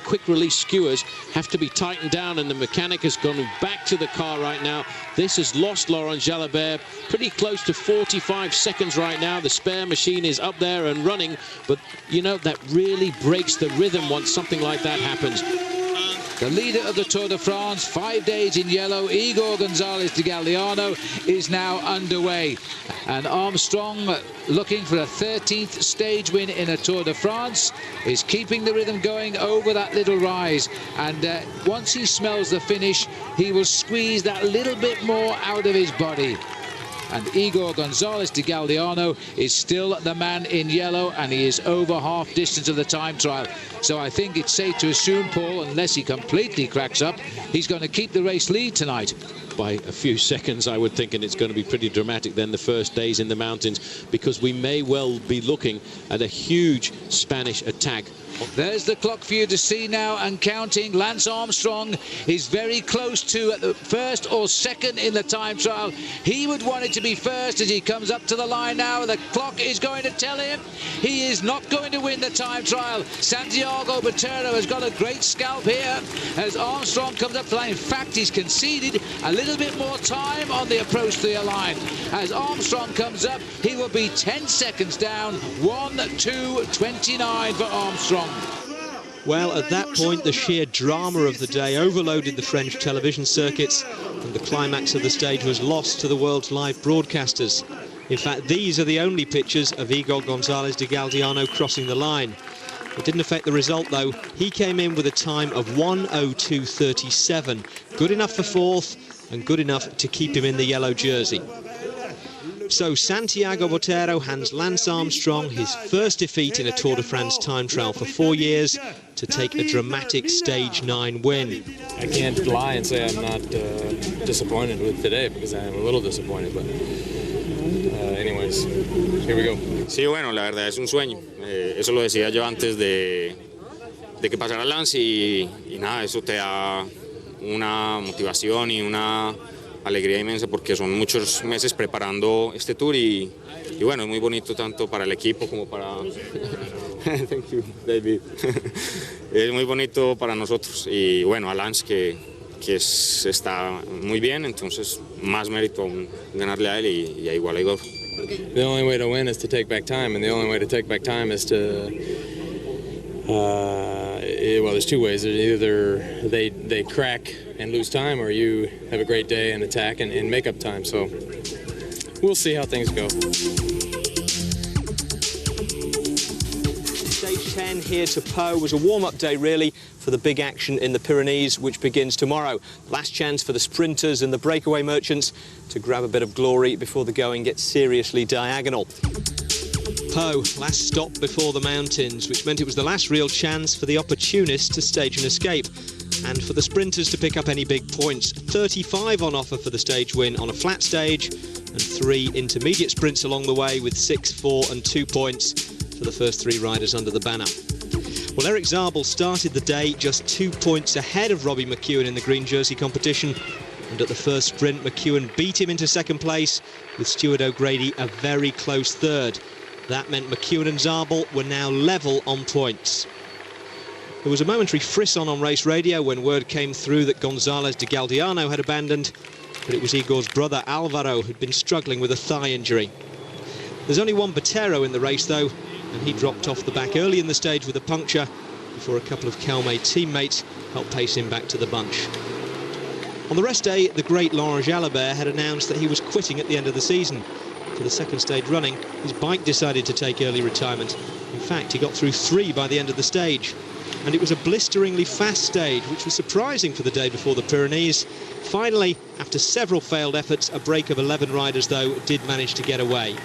quick release skewers have to be tightened down, and the mechanic has gone back to the car right now. This has lost Laurent Jalabert pretty close to 45 seconds right now. The spare machine is up there and running, but you know, that really breaks the rhythm once something like that happens. The leader of the Tour de France, 5 days in yellow, Igor Gonzalez de Galdeano, is now underway. And Armstrong, looking for a 13th stage win in a Tour de France, is keeping the rhythm going over that little rise. And once he smells the finish, he will squeeze that little bit more out of his body. And Igor Gonzalez de Galdeano is still the man in yellow, and he is over half distance of the time trial. So I think it's safe to assume, Paul, unless he completely cracks up, he's going to keep the race lead tonight. By a few seconds, I would think, and it's going to be pretty dramatic then the first days in the mountains, because we may well be looking at a huge Spanish attack. There's the clock for you to see now and counting. Lance Armstrong is very close to the first or second in the time trial. He would want it to be first as he comes up to the line now. The clock is going to tell him he is not going to win the time trial. Santiago Botero has got a great scalp here as Armstrong comes up to the line. In fact, he's conceded a little bit more time on the approach to the line. As Armstrong comes up, he will be 10 seconds down. 1:2:29 for Armstrong. Well, at that point, the sheer drama of the day overloaded the French television circuits, and the climax of the stage was lost to the world's live broadcasters. In fact, these are the only pictures of Igor Gonzalez de Galdeano crossing the line. It didn't affect the result, though. He came in with a time of 1:02:37. Good enough for fourth, and good enough to keep him in the yellow jersey. So Santiago Botero hands Lance Armstrong his first defeat in a Tour de France time trial for 4 years to take a dramatic Stage 9 win. I can't lie and say I'm not disappointed with today, because I am a little disappointed, but anyways, here we go. Sí, bueno, la verdad es un sueño. Eso lo decía yo antes de que pasara Lance y nada, eso te da una motivación y una alegría inmensa, porque son muchos meses preparando este tour y bueno, es muy bonito tanto para el equipo como para Thank you, David. Es muy bonito para nosotros y bueno, a Lance que está muy bien, entonces más mérito aún ganarle a él y a igual a Igor. The only way to win is to take back time, and the only way to take back time is to well, there's 2 ways. Either they crack and lose time, or you have a great day and attack and make up time. So we'll see how things go. Stage 10 here to Pau was a warm-up day, really, for the big action in the Pyrenees, which begins tomorrow. Last chance for the sprinters and the breakaway merchants to grab a bit of glory before the going gets seriously diagonal. Po, last stop before the mountains, which meant it was the last real chance for the opportunists to stage an escape and for the sprinters to pick up any big points. 35 on offer for the stage win on a flat stage and 3 intermediate sprints along the way with 6, 4 and 2 points for the first 3 riders under the banner. Well, Eric Zabel started the day just 2 points ahead of Robbie McEwen in the green jersey competition, and at the first sprint McEwen beat him into second place with Stuart O'Grady a very close third. That meant McEwen and Zabel were now level on points. There was a momentary frisson on race radio when word came through that Gonzalez de Galdiano had abandoned, but it was Igor's brother Alvaro who'd been struggling with a thigh injury. There's only one Botero in the race though, and he dropped off the back early in the stage with a puncture before a couple of Calmay teammates helped pace him back to the bunch. On the rest day, the great Laurent Jalabert had announced that he was quitting at the end of the season. For the second stage running, his bike decided to take early retirement. In fact, he got through 3 by the end of the stage. And it was a blisteringly fast stage, which was surprising for the day before the Pyrenees. Finally, after several failed efforts, a break of 11 riders, though, did manage to get away.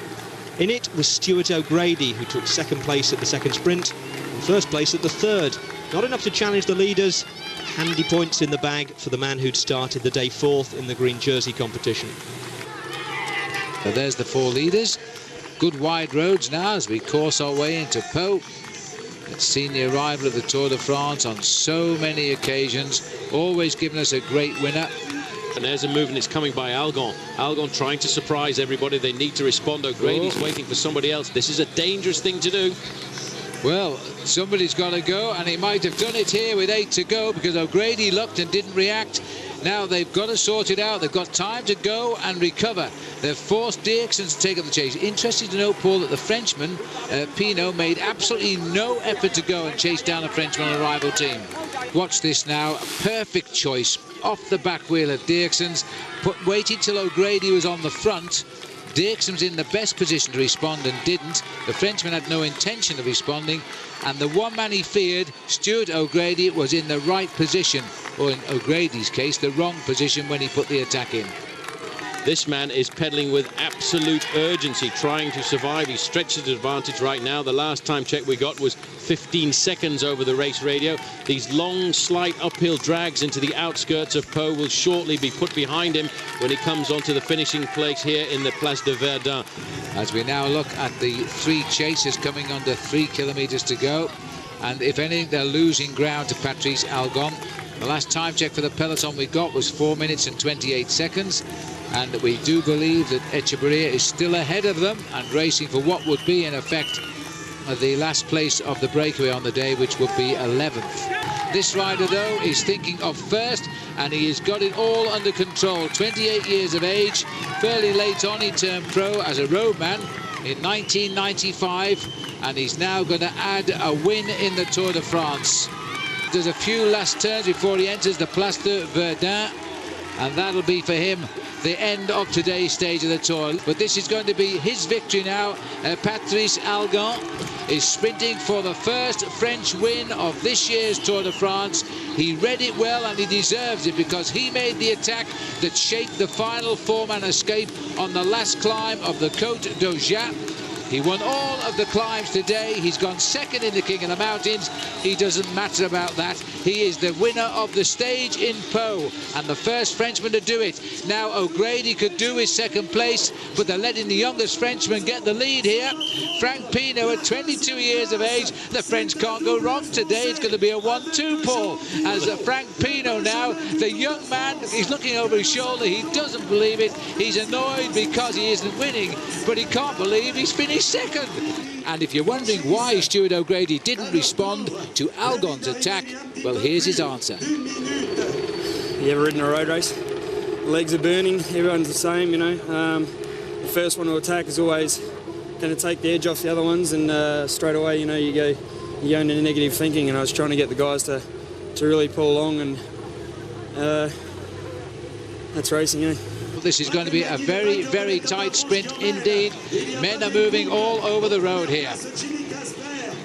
In it was Stuart O'Grady, who took second place at the second sprint and first place at the third. Not enough to challenge the leaders. Handy points in the bag for the man who'd started the day 4th in the green jersey competition. So there's the 4 leaders. Good wide roads now as we course our way into Po. It's seen the arrival of the Tour de France on so many occasions, always giving us a great winner. And there's a move, and it's coming by Algon. Algon trying to surprise everybody. They need to respond. O'Grady's waiting for somebody else. This is a dangerous thing to do. Well, somebody's got to go, and he might have done it here with 8 to go because O'Grady looked and didn't react. Now they've got to sort it out. They've got time to go and recover. They've forced Dirksen to take up the chase. Interesting to note, Paul, that the Frenchman, Pinot, made absolutely no effort to go and chase down a Frenchman on a rival team. Watch this now. A perfect choice off the back wheel of Dirksen's. Waited till O'Grady was on the front. Dirksen's in the best position to respond and didn't. The Frenchman had no intention of responding, and the one man he feared, Stuart O'Grady, was in the right position, or in O'Grady's case, the wrong position when he put the attack in. This man is pedaling with absolute urgency, trying to survive. He stretches his advantage right now. The last time check we got was 15 seconds over the race radio. These long, slight uphill drags into the outskirts of Po will shortly be put behind him when he comes onto the finishing place here in the Place de Verdun. As we now look at the 3 chasers coming under 3 kilometres to go, and if anything, they're losing ground to Patrice Algon. The last time check for the peloton we got was 4 minutes and 28 seconds. And we do believe that Echeverria is still ahead of them and racing for what would be, in effect, the last place of the breakaway on the day, which would be 11th. This rider, though, is thinking of first, and he has got it all under control. 28 years of age, fairly late on. He turned pro as a roadman in 1995, and he's now going to add a win in the Tour de France. There's a few last turns before he enters the Place de Verdun, and that'll be for him the end of today's stage of the Tour. But this is going to be his victory now. Patrice Algon is sprinting for the first French win of this year's Tour de France. He read it well, and he deserves it because he made the attack that shaped the final 4-man escape on the last climb of the Côte d'Aujac. He won all of the climbs today. He's gone second in the King of the Mountains. He doesn't matter about that. He is the winner of the stage in Po and the first Frenchman to do it. Now O'Grady could do his second place, but they're letting the youngest Frenchman get the lead here. Frank Pinot at 22 years of age. The French can't go wrong today. It's going to be a 1-2, Paul. As Frank Pinot now, the young man, he's looking over his shoulder. He doesn't believe it. He's annoyed because he isn't winning, but he can't believe he's finished second. And if you're wondering why Stuart O'Grady didn't respond to Algon's attack, well, here's his answer. You ever ridden a road race? Legs are burning, everyone's the same, you know. The first one to attack is always going to take the edge off the other ones, and straight away, you know, you go into negative thinking, and I was trying to get the guys to really pull along, and that's racing, you know. This is going to be a very, very tight sprint indeed. Men are moving all over the road here.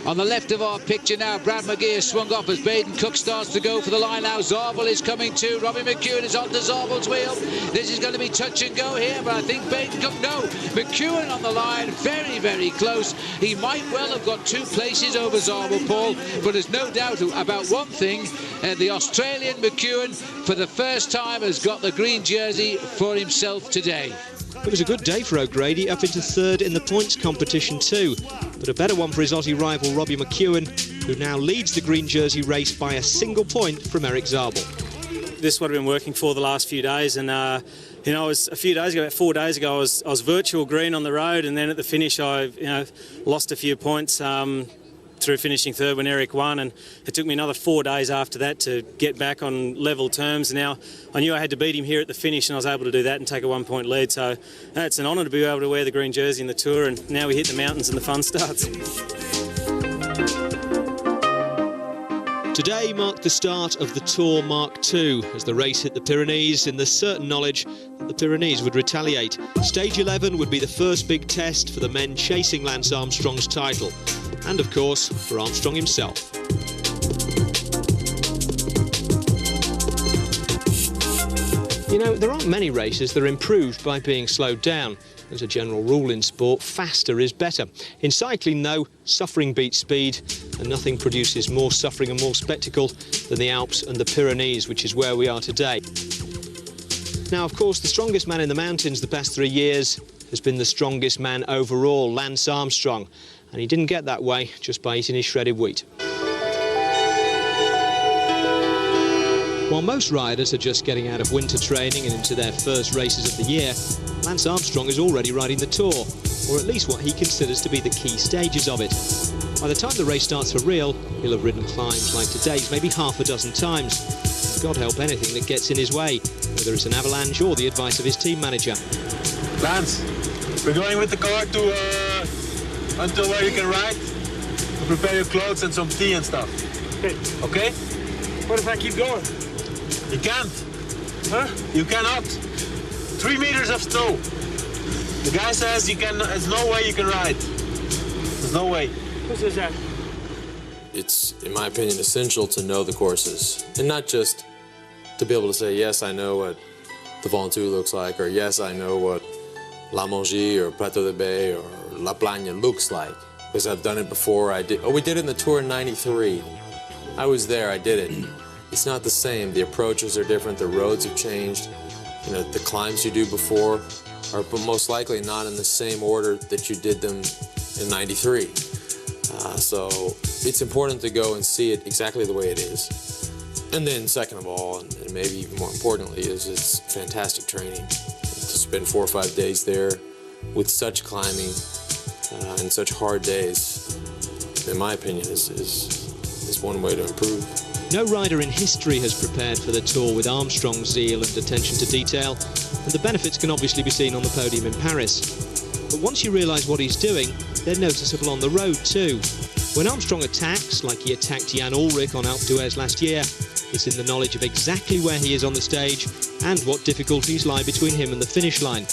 On the left of our picture now, Brad McGee has swung off as Baden Cook starts to go for the line now. Zabel is coming too. Robbie McEwen is onto Zabel's wheel. This is going to be touch and go here, but I think Baden Cook, no. McEwen on the line, very, very close. He might well have got 2 places over Zabel, Paul, but there's no doubt about one thing. The Australian McEwen, for the first time, has got the green jersey for himself today. It was a good day for O'Grady, up into 3rd in the points competition too. But a better one for his Aussie rival Robbie McEwen, who now leads the green jersey race by a single point from Eric Zabel. This is what I've been working for the last few days, and you know, a few days ago, about 4 days ago, I was virtual green on the road, and then at the finish I lost a few points through finishing 3rd when Eric won, and it took me another 4 days after that to get back on level terms. Now I knew I had to beat him here at the finish, and I was able to do that and take a 1-point lead, so it's an honour to be able to wear the green jersey in the Tour, and now we hit the mountains and the fun starts. Today marked the start of the Tour Mark II as the race hit the Pyrenees in the certain knowledge that the Pyrenees would retaliate. Stage 11 would be the first big test for the men chasing Lance Armstrong's title, and of course for Armstrong himself. You know, there aren't many races that are improved by being slowed down. As a general rule in sport, faster is better. In cycling, though, suffering beats speed, and nothing produces more suffering and more spectacle than the Alps and the Pyrenees, which is where we are today. Now, of course, the strongest man in the mountains the past 3 years has been the strongest man overall, Lance Armstrong, and he didn't get that way just by eating his shredded wheat. While most riders are just getting out of winter training and into their first races of the year, Lance Armstrong is already riding the Tour, or at least what he considers to be the key stages of it. By the time the race starts for real, he'll have ridden climbs like today's maybe half a dozen times. God help anything that gets in his way, whether it's an avalanche or the advice of his team manager. Lance, we're going with the car to until where you can ride. Prepare your clothes and some tea and stuff. Okay. Okay? What if I keep going? You can't. Huh? You cannot. 3 meters of snow. The guy says you can. There's no way you can ride. There's no way. Who says that? It's, in my opinion, essential to know the courses, and not just to be able to say, yes, I know what the Ventoux looks like, or yes, I know what La Mongie or Plateau de Bay or La Plagne looks like, because I've done it before. We did it in the Tour in '93. I was there, I did it. It's not the same. The approaches are different, the roads have changed. You know, the climbs you do before are most likely not in the same order that you did them in '93. So it's important to go and see it exactly the way it is. And then second of all, and maybe even more importantly, is it's fantastic training. To spend 4 or 5 days there with such climbing and such hard days, in my opinion, is one way to improve. No rider in history has prepared for the Tour with Armstrong's zeal and attention to detail, and the benefits can obviously be seen on the podium in Paris. But once you realise what he's doing, they're noticeable on the road too. When Armstrong attacks, like he attacked Jan Ullrich on Alpe d'Huez last year, it's in the knowledge of exactly where he is on the stage and what difficulties lie between him and the finish line.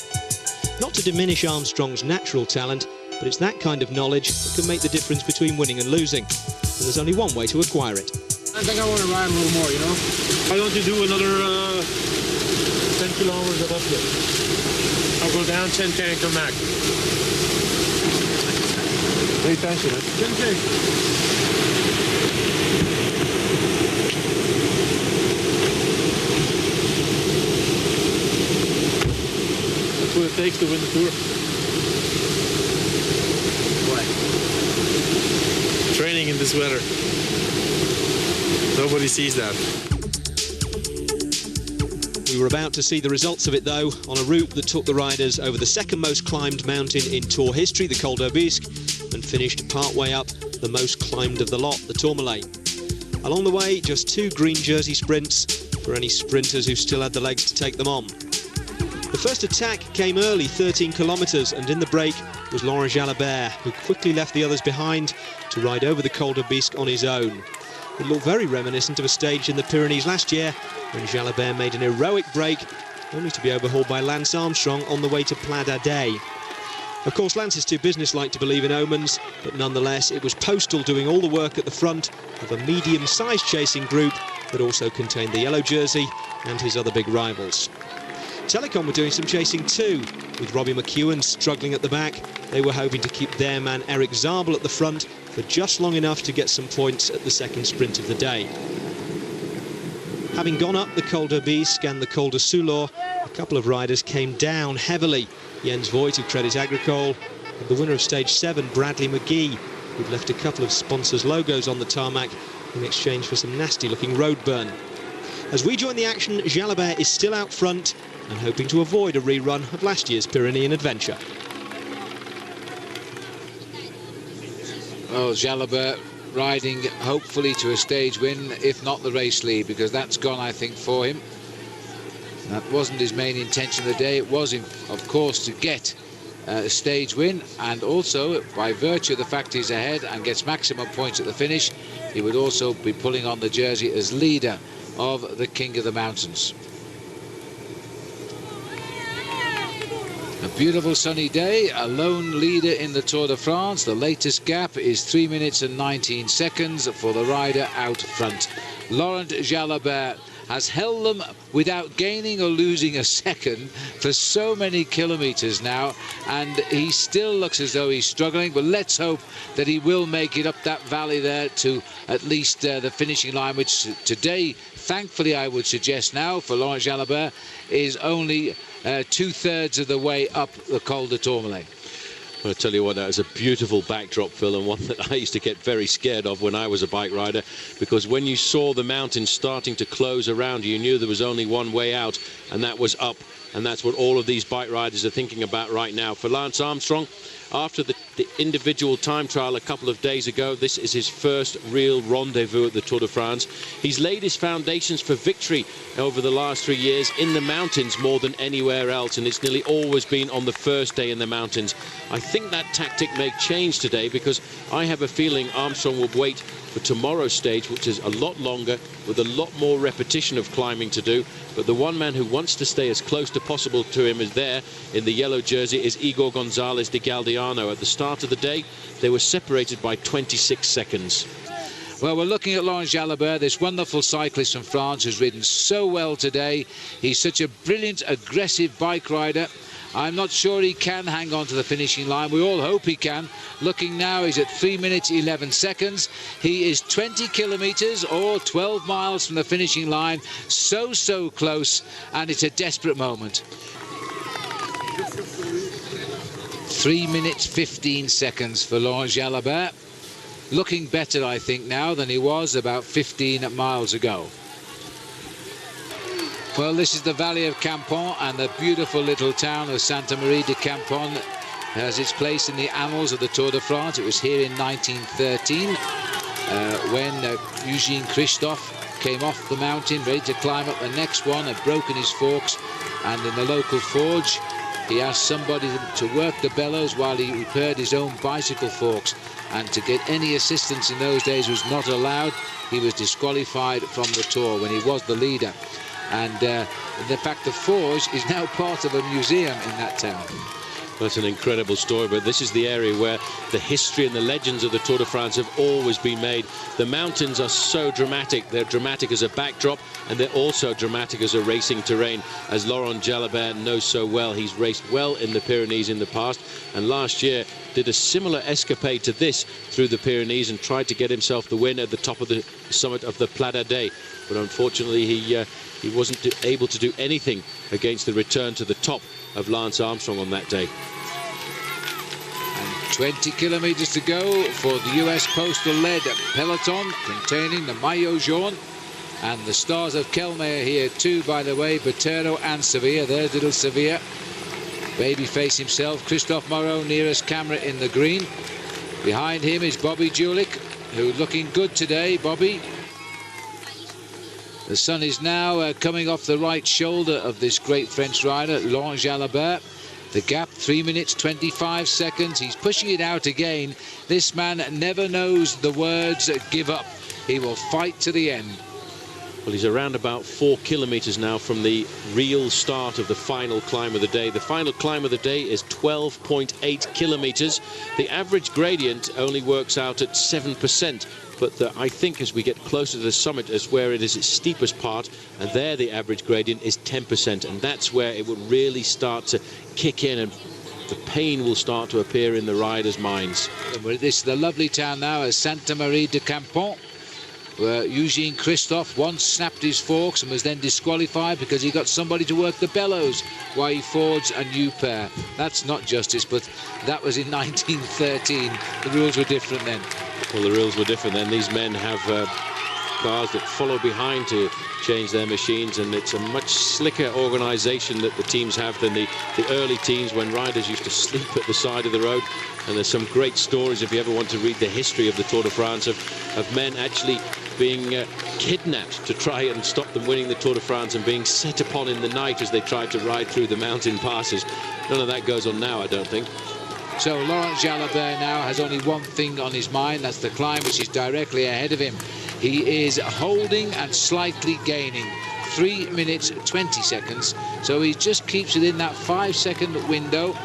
Not to diminish Armstrong's natural talent, but it's that kind of knowledge that can make the difference between winning and losing. And there's only one way to acquire it. I think I want to ride a little more, you know? Why don't you do another 10 kilometers of uphill? I'll go down 10K and come back. Pay attention, huh? 10K. What it takes to win the Tour. What? Training in this weather. Nobody sees that. We were about to see the results of it though, on a route that took the riders over the second most climbed mountain in Tour history, the Col d'Aubisque, and finished partway up the most climbed of the lot, the Tourmalet. Along the way, just 2 green jersey sprints for any sprinters who still had the legs to take them on. The first attack came early, 13 kilometres, and in the break was Laurent Jalabert, who quickly left the others behind to ride over the Col d'Aubisque on his own. It looked very reminiscent of a stage in the Pyrenees last year when Jalabert made an heroic break, only to be overhauled by Lance Armstrong on the way to Pla d'Adet. Of course, Lance is too businesslike to believe in omens, but nonetheless, it was Postal doing all the work at the front of a medium-sized chasing group that also contained the yellow jersey and his other big rivals. Telecom were doing some chasing too, with Robbie McEwen struggling at the back. They were hoping to keep their man Eric Zabel at the front for just long enough to get some points at the second sprint of the day. Having gone up the Col d'Aubisque and the Col de Soulor, a couple of riders came down heavily. Jens Voigt of Credit Agricole and the winner of stage 7, Bradley McGee, who'd left a couple of sponsors' logos on the tarmac in exchange for some nasty-looking road burn. As we join the action, Jalabert is still out front and hoping to avoid a rerun of last year's Pyrenean adventure. Well, Jalabert riding hopefully to a stage win, if not the race lead, because that's gone, I think, for him. That wasn't his main intention of the day. It was, of course, to get a stage win, and also by virtue of the fact he's ahead and gets maximum points at the finish, he would also be pulling on the jersey as leader of the King of the Mountains. A beautiful sunny day, a lone leader in the Tour de France. The latest gap is 3 minutes and 19 seconds for the rider out front. Laurent Jalabert has held them without gaining or losing a second for so many kilometers now, and he still looks as though he's struggling, but let's hope that he will make it up that valley there to at least the finishing line, which today, thankfully, I would suggest now for Laurent Jalabert, is only 2/3 of the way up the Col de Tourmalet. I'll tell you what, that is a beautiful backdrop, Phil, and one that I used to get very scared of when I was a bike rider, because when you saw the mountains starting to close around you, you knew there was only one way out, and that was up. And that's what all of these bike riders are thinking about right now. For Lance Armstrong, after the individual time trial a couple of days ago, this is his first real rendezvous at the Tour de France. He's laid his foundations for victory over the last 3 years in the mountains more than anywhere else, and it's nearly always been on the first day in the mountains. I think that tactic may change today, because I have a feeling Armstrong will wait for tomorrow's stage, which is a lot longer, with a lot more repetition of climbing to do. But the one man who wants to stay as close to possible to him is there in the yellow jersey is Igor Gonzalez de Galdeano. At the start of the day, they were separated by 26 seconds. Well, we're looking at Laurent Jalabert, this wonderful cyclist from France who's ridden so well today. He's such a brilliant, aggressive bike rider. I'm not sure he can hang on to the finishing line. We all hope he can. Looking now, he's at 3 minutes 11 seconds. He is 20 kilometers or 12 miles from the finishing line. So close, and it's a desperate moment. 3 minutes 15 seconds for Laurent Jalabert. Looking better, I think, now than he was about 15 miles ago. Well, this is the valley of Campon, and the beautiful little town of Santa Marie de Campon has its place in the annals of the Tour de France. It was here in 1913 when Eugene Christophe came off the mountain ready to climb up the next one, had broken his forks, and in the local forge he asked somebody to work the bellows while he repaired his own bicycle forks, and to get any assistance in those days was not allowed. He was disqualified from the Tour when he was the leader. And in fact, the forge is now part of a museum in that town. That's an incredible story, but this is the area where the history and the legends of the Tour de France have always been made. The mountains are so dramatic. They're dramatic as a backdrop, and they're also dramatic as a racing terrain, as Laurent Jalabert knows so well. He's raced well in the Pyrenees in the past, and last year did a similar escapade to this through the Pyrenees and tried to get himself the win at the top of the summit of the Pla d'Ardèche. But unfortunately, he wasn't able to do anything against the return to the top of Lance Armstrong on that day. And 20 kilometers to go for the US Postal-led peloton containing the Maillot Jaune, and the stars of Kelme are here too, by the way, Botero and Sevilla. There's little Sevilla, babyface himself, Christophe Moreau nearest camera in the green. Behind him is Bobby Julich, who's looking good today. Bobby. The sun is now coming off the right shoulder of this great French rider, Laurent Jalabert. The gap, 3 minutes 25 seconds. He's pushing it out again. This man never knows the words give up. He will fight to the end. Well, he's around about 4 kilometres now from the real start of the final climb of the day. The final climb of the day is 12.8 kilometres. The average gradient only works out at 7%. But I think as we get closer to the summit is where it is its steepest part, and there the average gradient is 10%, and that's where it will really start to kick in, and the pain will start to appear in the riders' minds. This is the lovely town now of Santa Maria de Campon, where Eugene Christophe once snapped his forks and was then disqualified because he got somebody to work the bellows while he forged a new pair. That's not justice, but that was in 1913. The rules were different then. Well, the rules were different then. These men have cars that follow behind to change their machines, and it's a much slicker organisation that the teams have than the early teams when riders used to sleep at the side of the road. And there's some great stories, if you ever want to read the history of the Tour de France, of men actually being kidnapped to try and stop them winning the Tour de France, and being set upon in the night as they tried to ride through the mountain passes. None of that goes on now, I don't think. So Laurent Jalabert now has only one thing on his mind, that's the climb, which is directly ahead of him. He is holding and slightly gaining 3 minutes 20 seconds, so he just keeps it in that 5-second window.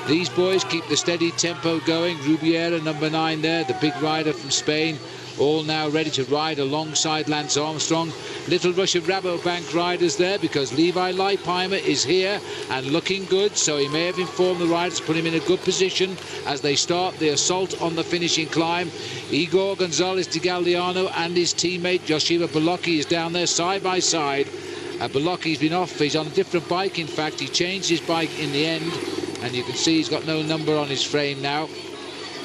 These boys keep the steady tempo going. Rubiera, number 9 there, the big rider from Spain, all now ready to ride alongside Lance Armstrong. Little rush of Rabobank riders there because Levi Leipheimer is here and looking good, so he may have informed the riders to put him in a good position as they start the assault on the finishing climb. Igor Gonzalez de Galdiano and his teammate Joshua Bolocki is down there side by side. Bolocki's been off, he's on a different bike. In fact, he changed his bike in the end, and you can see he's got no number on his frame now.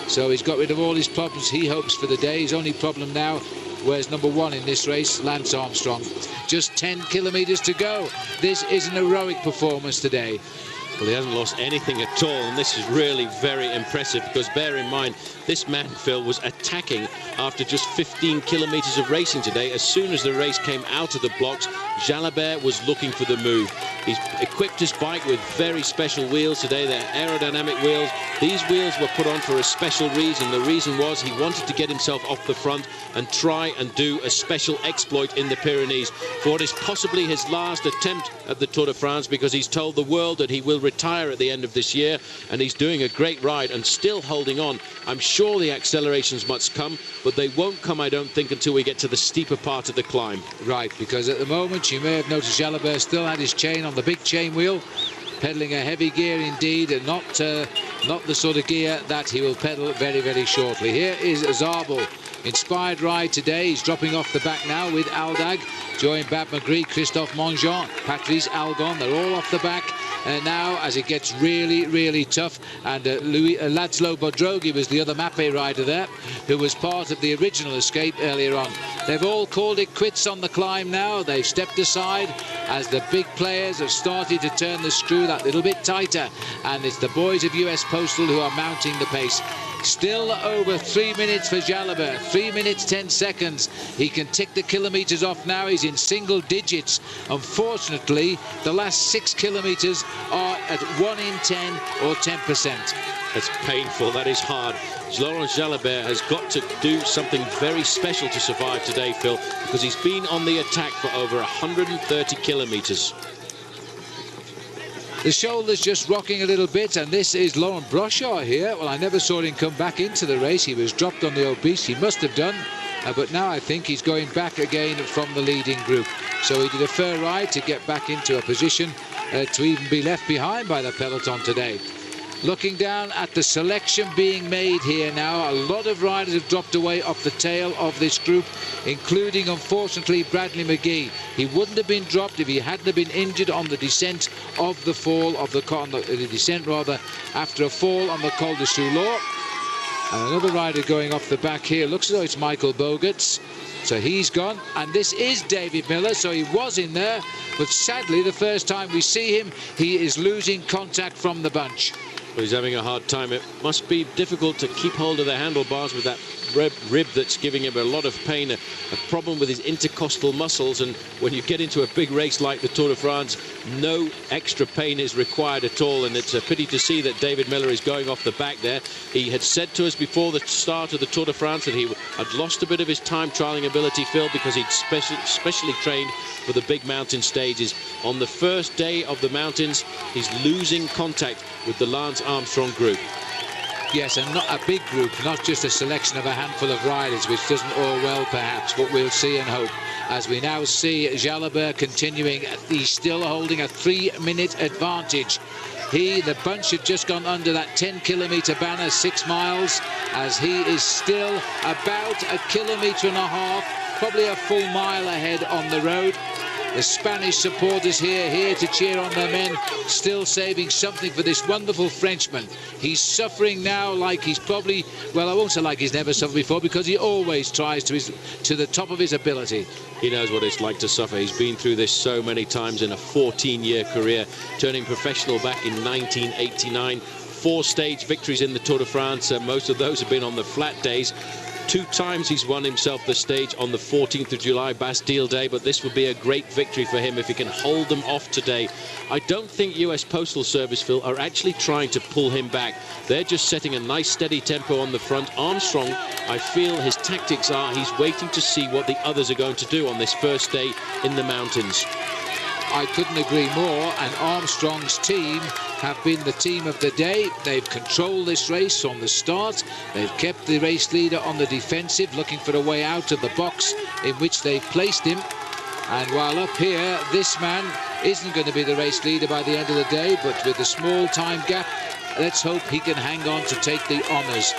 So he's got rid of all his problems, he hopes, for the day. His only problem now, where's number 1 in this race, Lance Armstrong. Just 10 kilometres to go. This is an heroic performance today. Well, he hasn't lost anything at all, and this is really very impressive, because bear in mind, this man, Phil, was attacking after just 15 kilometres of racing today. As soon as the race came out of the blocks, Jalabert was looking for the move. He's equipped his bike with very special wheels today. They're aerodynamic wheels. These wheels were put on for a special reason. The reason was he wanted to get himself off the front and try and do a special exploit in the Pyrenees for what is possibly his last attempt at the Tour de France, because he's told the world that he will retire at the end of this year, and he's doing a great ride and still holding on. I'm sure the accelerations must come, but they won't come, I don't think, until we get to the steeper part of the climb. Right, because at the moment you may have noticed Jalabert still had his chain on the big chain wheel, pedaling a heavy gear indeed, and not the sort of gear that he will pedal very, very shortly. Here is Zabel. Inspired ride today. He's dropping off the back now with Aldag, joined Bab Magri, Christophe Mongeon, Patrice Algon. They're all off the back now as it gets really, really tough. And Laszlo Bodrogi was the other Mappe rider there, who was part of the original escape earlier on. They've all called it quits on the climb now. They've stepped aside as the big players have started to turn the screw that little bit tighter. And it's the boys of US Postal who are mounting the pace. Still over 3 minutes for Jalabert, 3 minutes 10 seconds. He can tick the kilometres off now. He's in single digits. Unfortunately, the last 6 kilometres are at 1 in 10 or 10%. That's painful, that is hard. Laurent Jalabert has got to do something very special to survive today, Phil, because he's been on the attack for over 130 kilometres. The shoulder's just rocking a little bit, and this is Laurent Brochard here. Well, I never saw him come back into the race. He was dropped on the obese. He must have done. But now I think he's going back again from the leading group. So he did a fair ride to get back into a position to even be left behind by the peloton today. Looking down at the selection being made here now, a lot of riders have dropped away off the tail of this group, including, unfortunately, Bradley McGee. He wouldn't have been dropped if he hadn't have been injured on the descent of the fall of the descent rather after a fall on the Col de Soulor. And another rider going off the back here. Looks as though it's Michael Bogarts. So he's gone, and this is David Miller, so he was in there, but sadly the first time we see him he is losing contact from the bunch. Well, he's having a hard time. It must be difficult to keep hold of the handlebars with that rib that's giving him a lot of pain, a problem with his intercostal muscles. And when you get into a big race like the Tour de France, no extra pain is required at all. And it's a pity to see that David Miller is going off the back there. He had said to us before the start of the Tour de France that he had lost a bit of his time trialing ability, Phil, because he'd specially trained for the big mountain stages. On the first day of the mountains, he's losing contact with the Lance Armstrong group. Yes, and not a big group, not just a selection of a handful of riders, which doesn't all well perhaps, but we'll see and hope. As we now see Jalabert continuing, he's still holding a 3-minute advantage. The bunch had just gone under that 10-kilometre banner, 6 miles, as he is still about 1.5 kilometres, probably a full mile ahead on the road. The Spanish supporters here to cheer on their men, still saving something for this wonderful Frenchman. He's suffering now like he's probably, well, I won't say like he's never suffered before, because he always tries to the top of his ability. He knows what it's like to suffer. He's been through this so many times in a 14-year career, turning professional back in 1989. 4 stage victories in the Tour de France. Most of those have been on the flat days. 2 times he's won himself the stage on the 14th of July, Bastille Day, but this would be a great victory for him if he can hold them off today. I don't think US Postal Service, Phil, are actually trying to pull him back. They're just setting a nice steady tempo on the front. Armstrong, I feel his tactics are he's waiting to see what the others are going to do on this first day in the mountains. I couldn't agree more, and Armstrong's team have been the team of the day. They've controlled this race from the start. They've kept the race leader on the defensive, looking for a way out of the box in which they've placed him. And while up here, this man isn't going to be the race leader by the end of the day, but with the small time gap, let's hope he can hang on to take the honours,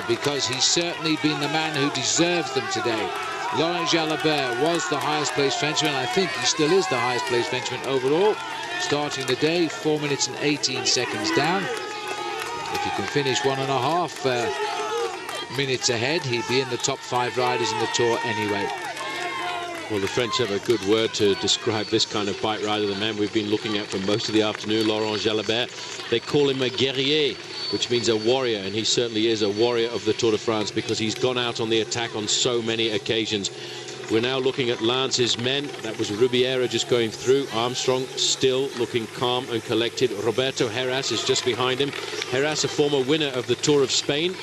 because he's certainly been the man who deserves them today. Laurent Jalabert was the highest placed Frenchman. I think he still is the highest placed Frenchman overall. Starting the day 4 minutes and 18 seconds down. If he can finish 1.5 minutes ahead, he'd be in the top 5 riders in the Tour anyway. Well, the French have a good word to describe this kind of bike rider, the man we've been looking at for most of the afternoon, Laurent Jalabert. They call him a guerrier, which means a warrior, and he certainly is a warrior of the Tour de France because he's gone out on the attack on so many occasions. We're now looking at Lance's men. That was Rubiera just going through. Armstrong still looking calm and collected. Roberto Heras is just behind him. Heras, a former winner of the Tour of Spain.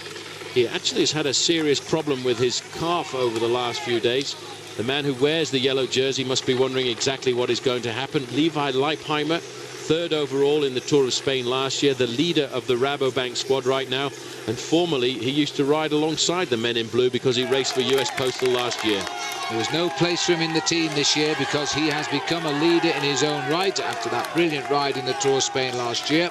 He actually has had a serious problem with his calf over the last few days. The man who wears the yellow jersey must be wondering exactly what is going to happen. Levi Leipheimer, 3rd overall in the Tour of Spain last year, the leader of the Rabobank squad right now, and formerly he used to ride alongside the men in blue because he raced for US Postal last year. There was no place for him in the team this year because he has become a leader in his own right after that brilliant ride in the Tour of Spain last year.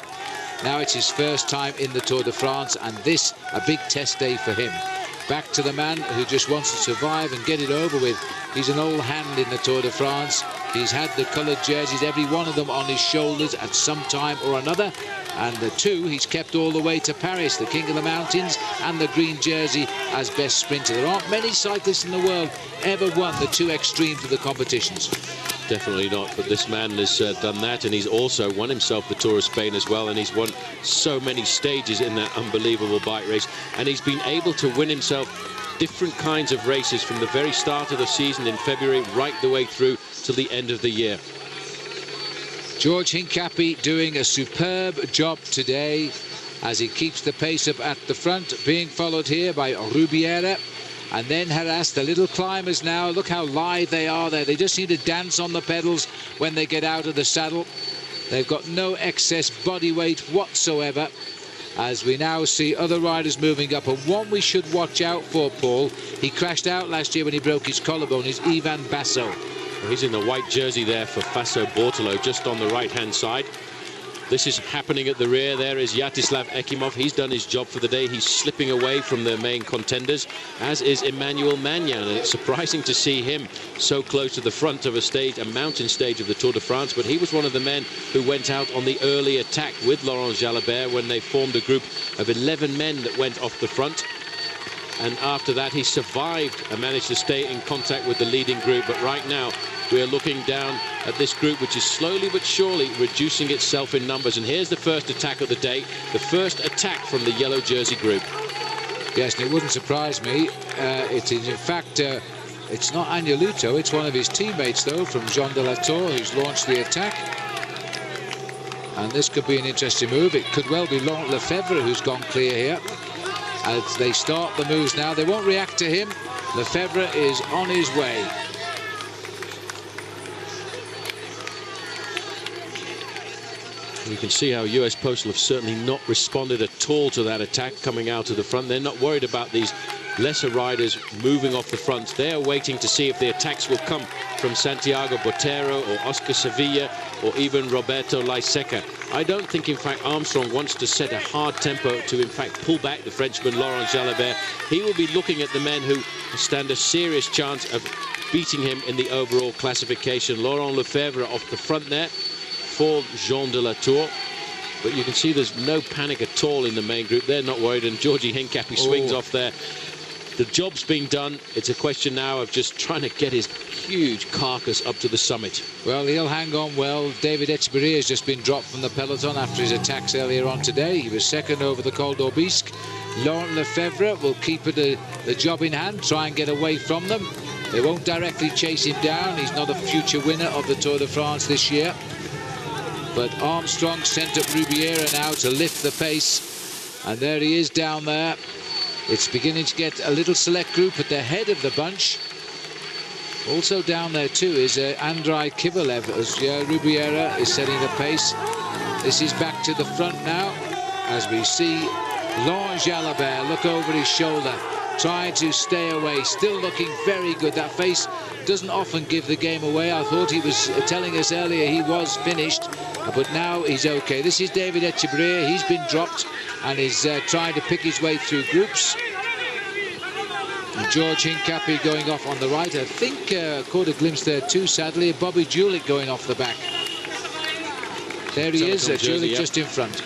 Now it's his first time in the Tour de France, and this a big test day for him. Back to the man who just wants to survive and get it over with. He's an old hand in the Tour de France. He's had the coloured jerseys, every one of them on his shoulders at some time or another. And the 2 he's kept all the way to Paris, the King of the Mountains and the green jersey as best sprinter. There aren't many cyclists in the world ever won the 2 extremes of the competitions. Definitely not, but this man has done that, and he's also won himself the Tour of Spain as well, and he's won so many stages in that unbelievable bike race, and he's been able to win himself different kinds of races from the very start of the season in February right the way through till the end of the year. George Hincapie doing a superb job today as he keeps the pace up at the front, being followed here by Rubiera. And then Heras, the little climbers now, look how lithe they are there. They just need to dance on the pedals when they get out of the saddle. They've got no excess body weight whatsoever. As we now see other riders moving up, and one we should watch out for, Paul. He crashed out last year when he broke his collarbone, is Ivan Basso. Well, he's in the white jersey there for Faso Bortolo, just on the right-hand side. This is happening at the rear. There is Yaroslav Ekimov. He's done his job for the day. He's slipping away from the main contenders, as is Emmanuel Magnan. And it's surprising to see him so close to the front of a stage, a mountain stage of the Tour de France. But he was one of the men who went out on the early attack with Laurent Jalabert when they formed a group of 11 men that went off the front. And after that, he survived and managed to stay in contact with the leading group. But right now, we're looking down at this group, which is slowly but surely reducing itself in numbers. And here's the first attack of the day, the first attack from the yellow jersey group. Yes, and it wouldn't surprise me. It is, in fact, it's not Agneluto, it's one of his teammates, though, from Jean de la Tour, who's launched the attack. And this could be an interesting move. It could well be Laurent Lefebvre who's gone clear here. As they start the moves now, they won't react to him. Lefebvre is on his way. You can see how US Postal have certainly not responded at all to that attack coming out of the front. They're not worried about these lesser riders moving off the front. They're waiting to see if the attacks will come from Santiago Botero or Oscar Sevilla or even Roberto Laiseca. I don't think, in fact, Armstrong wants to set a hard tempo to, in fact, pull back the Frenchman Laurent Jalabert. He will be looking at the men who stand a serious chance of beating him in the overall classification. Laurent Lefebvre off the front there for Jean de la Tour. But you can see there's no panic at all in the main group. They're not worried, and Georgie Hincapie swings off there. The job's being done. It's a question now of just trying to get his huge carcass up to the summit. Well, he'll hang on well. David Etcheberry has just been dropped from the peloton after his attacks earlier on today. He was second over the Col d'Aubisque. Laurent Lefebvre will keep the job in hand, try and get away from them. They won't directly chase him down. He's not a future winner of the Tour de France this year. But Armstrong sent up Rubiera now to lift the pace. And there he is down there. It's beginning to get a little select group at the head of the bunch. Also down there too is Andrei Kivilev as Rubiera is setting the pace. This is back to the front now as we see Laurent Jalabert look over his shoulder, trying to stay away, still looking very good. That face doesn't often give the game away. I thought he was telling us earlier he was finished, but now he's okay. This is David Etcheberry. He's been dropped and is trying to pick his way through groups. And George Hincapie going off on the right. I think caught a glimpse there too, sadly. Bobby Julich going off the back. There he is, Julich just in front.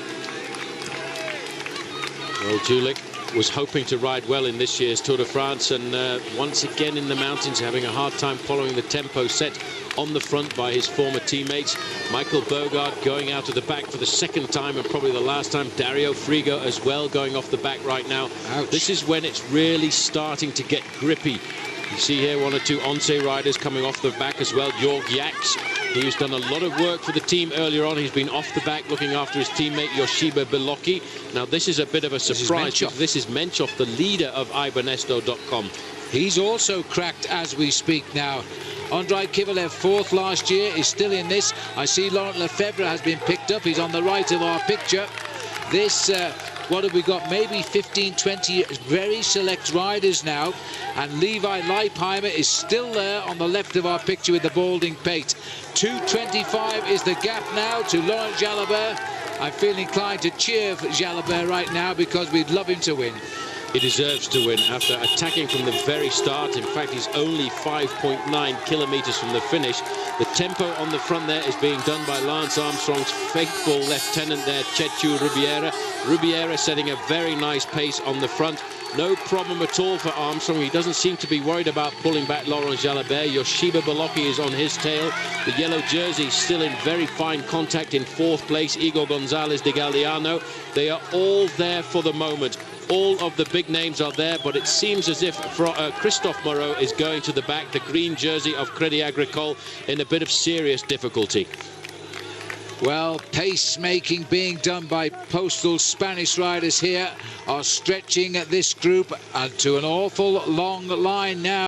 Well, Julich was hoping to ride well in this year's Tour de France, and once again in the mountains having a hard time following the tempo set on the front by his former teammates. Michael Bogart going out of the back for the second time and probably the last time. Dario Frigo as well going off the back right now. Ouch. This is when it's really starting to get grippy. You see here one or two Once riders coming off the back as well. Jörg Jaks, he's done a lot of work for the team earlier on. He's been off the back looking after his teammate Yoshiba Belocchi. Now this is a bit of a surprise. This is Menchoff, the leader of iBernesto.com. He's also cracked as we speak now. Andrei Kivilev, fourth last year, is still in this. I see Laurent Lefebvre has been picked up. He's on the right of our picture. This, what have we got? Maybe 15, 20 very select riders now. And Levi Leipheimer is still there on the left of our picture with the balding pate. 2:25 is the gap now to Laurent Jalabert. I feel inclined to cheer for Jalabert right now because we'd love him to win. He deserves to win after attacking from the very start. In fact, he's only 5.9 kilometers from the finish. The tempo on the front there is being done by Lance Armstrong's faithful lieutenant there, Chechu Rubiera. Rubiera setting a very nice pace on the front. No problem at all for Armstrong. He doesn't seem to be worried about pulling back Laurent Jalabert. Yoshiba Belocchi is on his tail. The yellow jersey still in very fine contact in fourth place. Igor Gonzalez de Galdeano. They are all there for the moment. All of the big names are there, but it seems as if Christophe Moreau is going to the back, the green jersey of Crédit Agricole, in a bit of serious difficulty. Well, pace making being done by Postal. Spanish riders here are stretching this group to an awful long line now.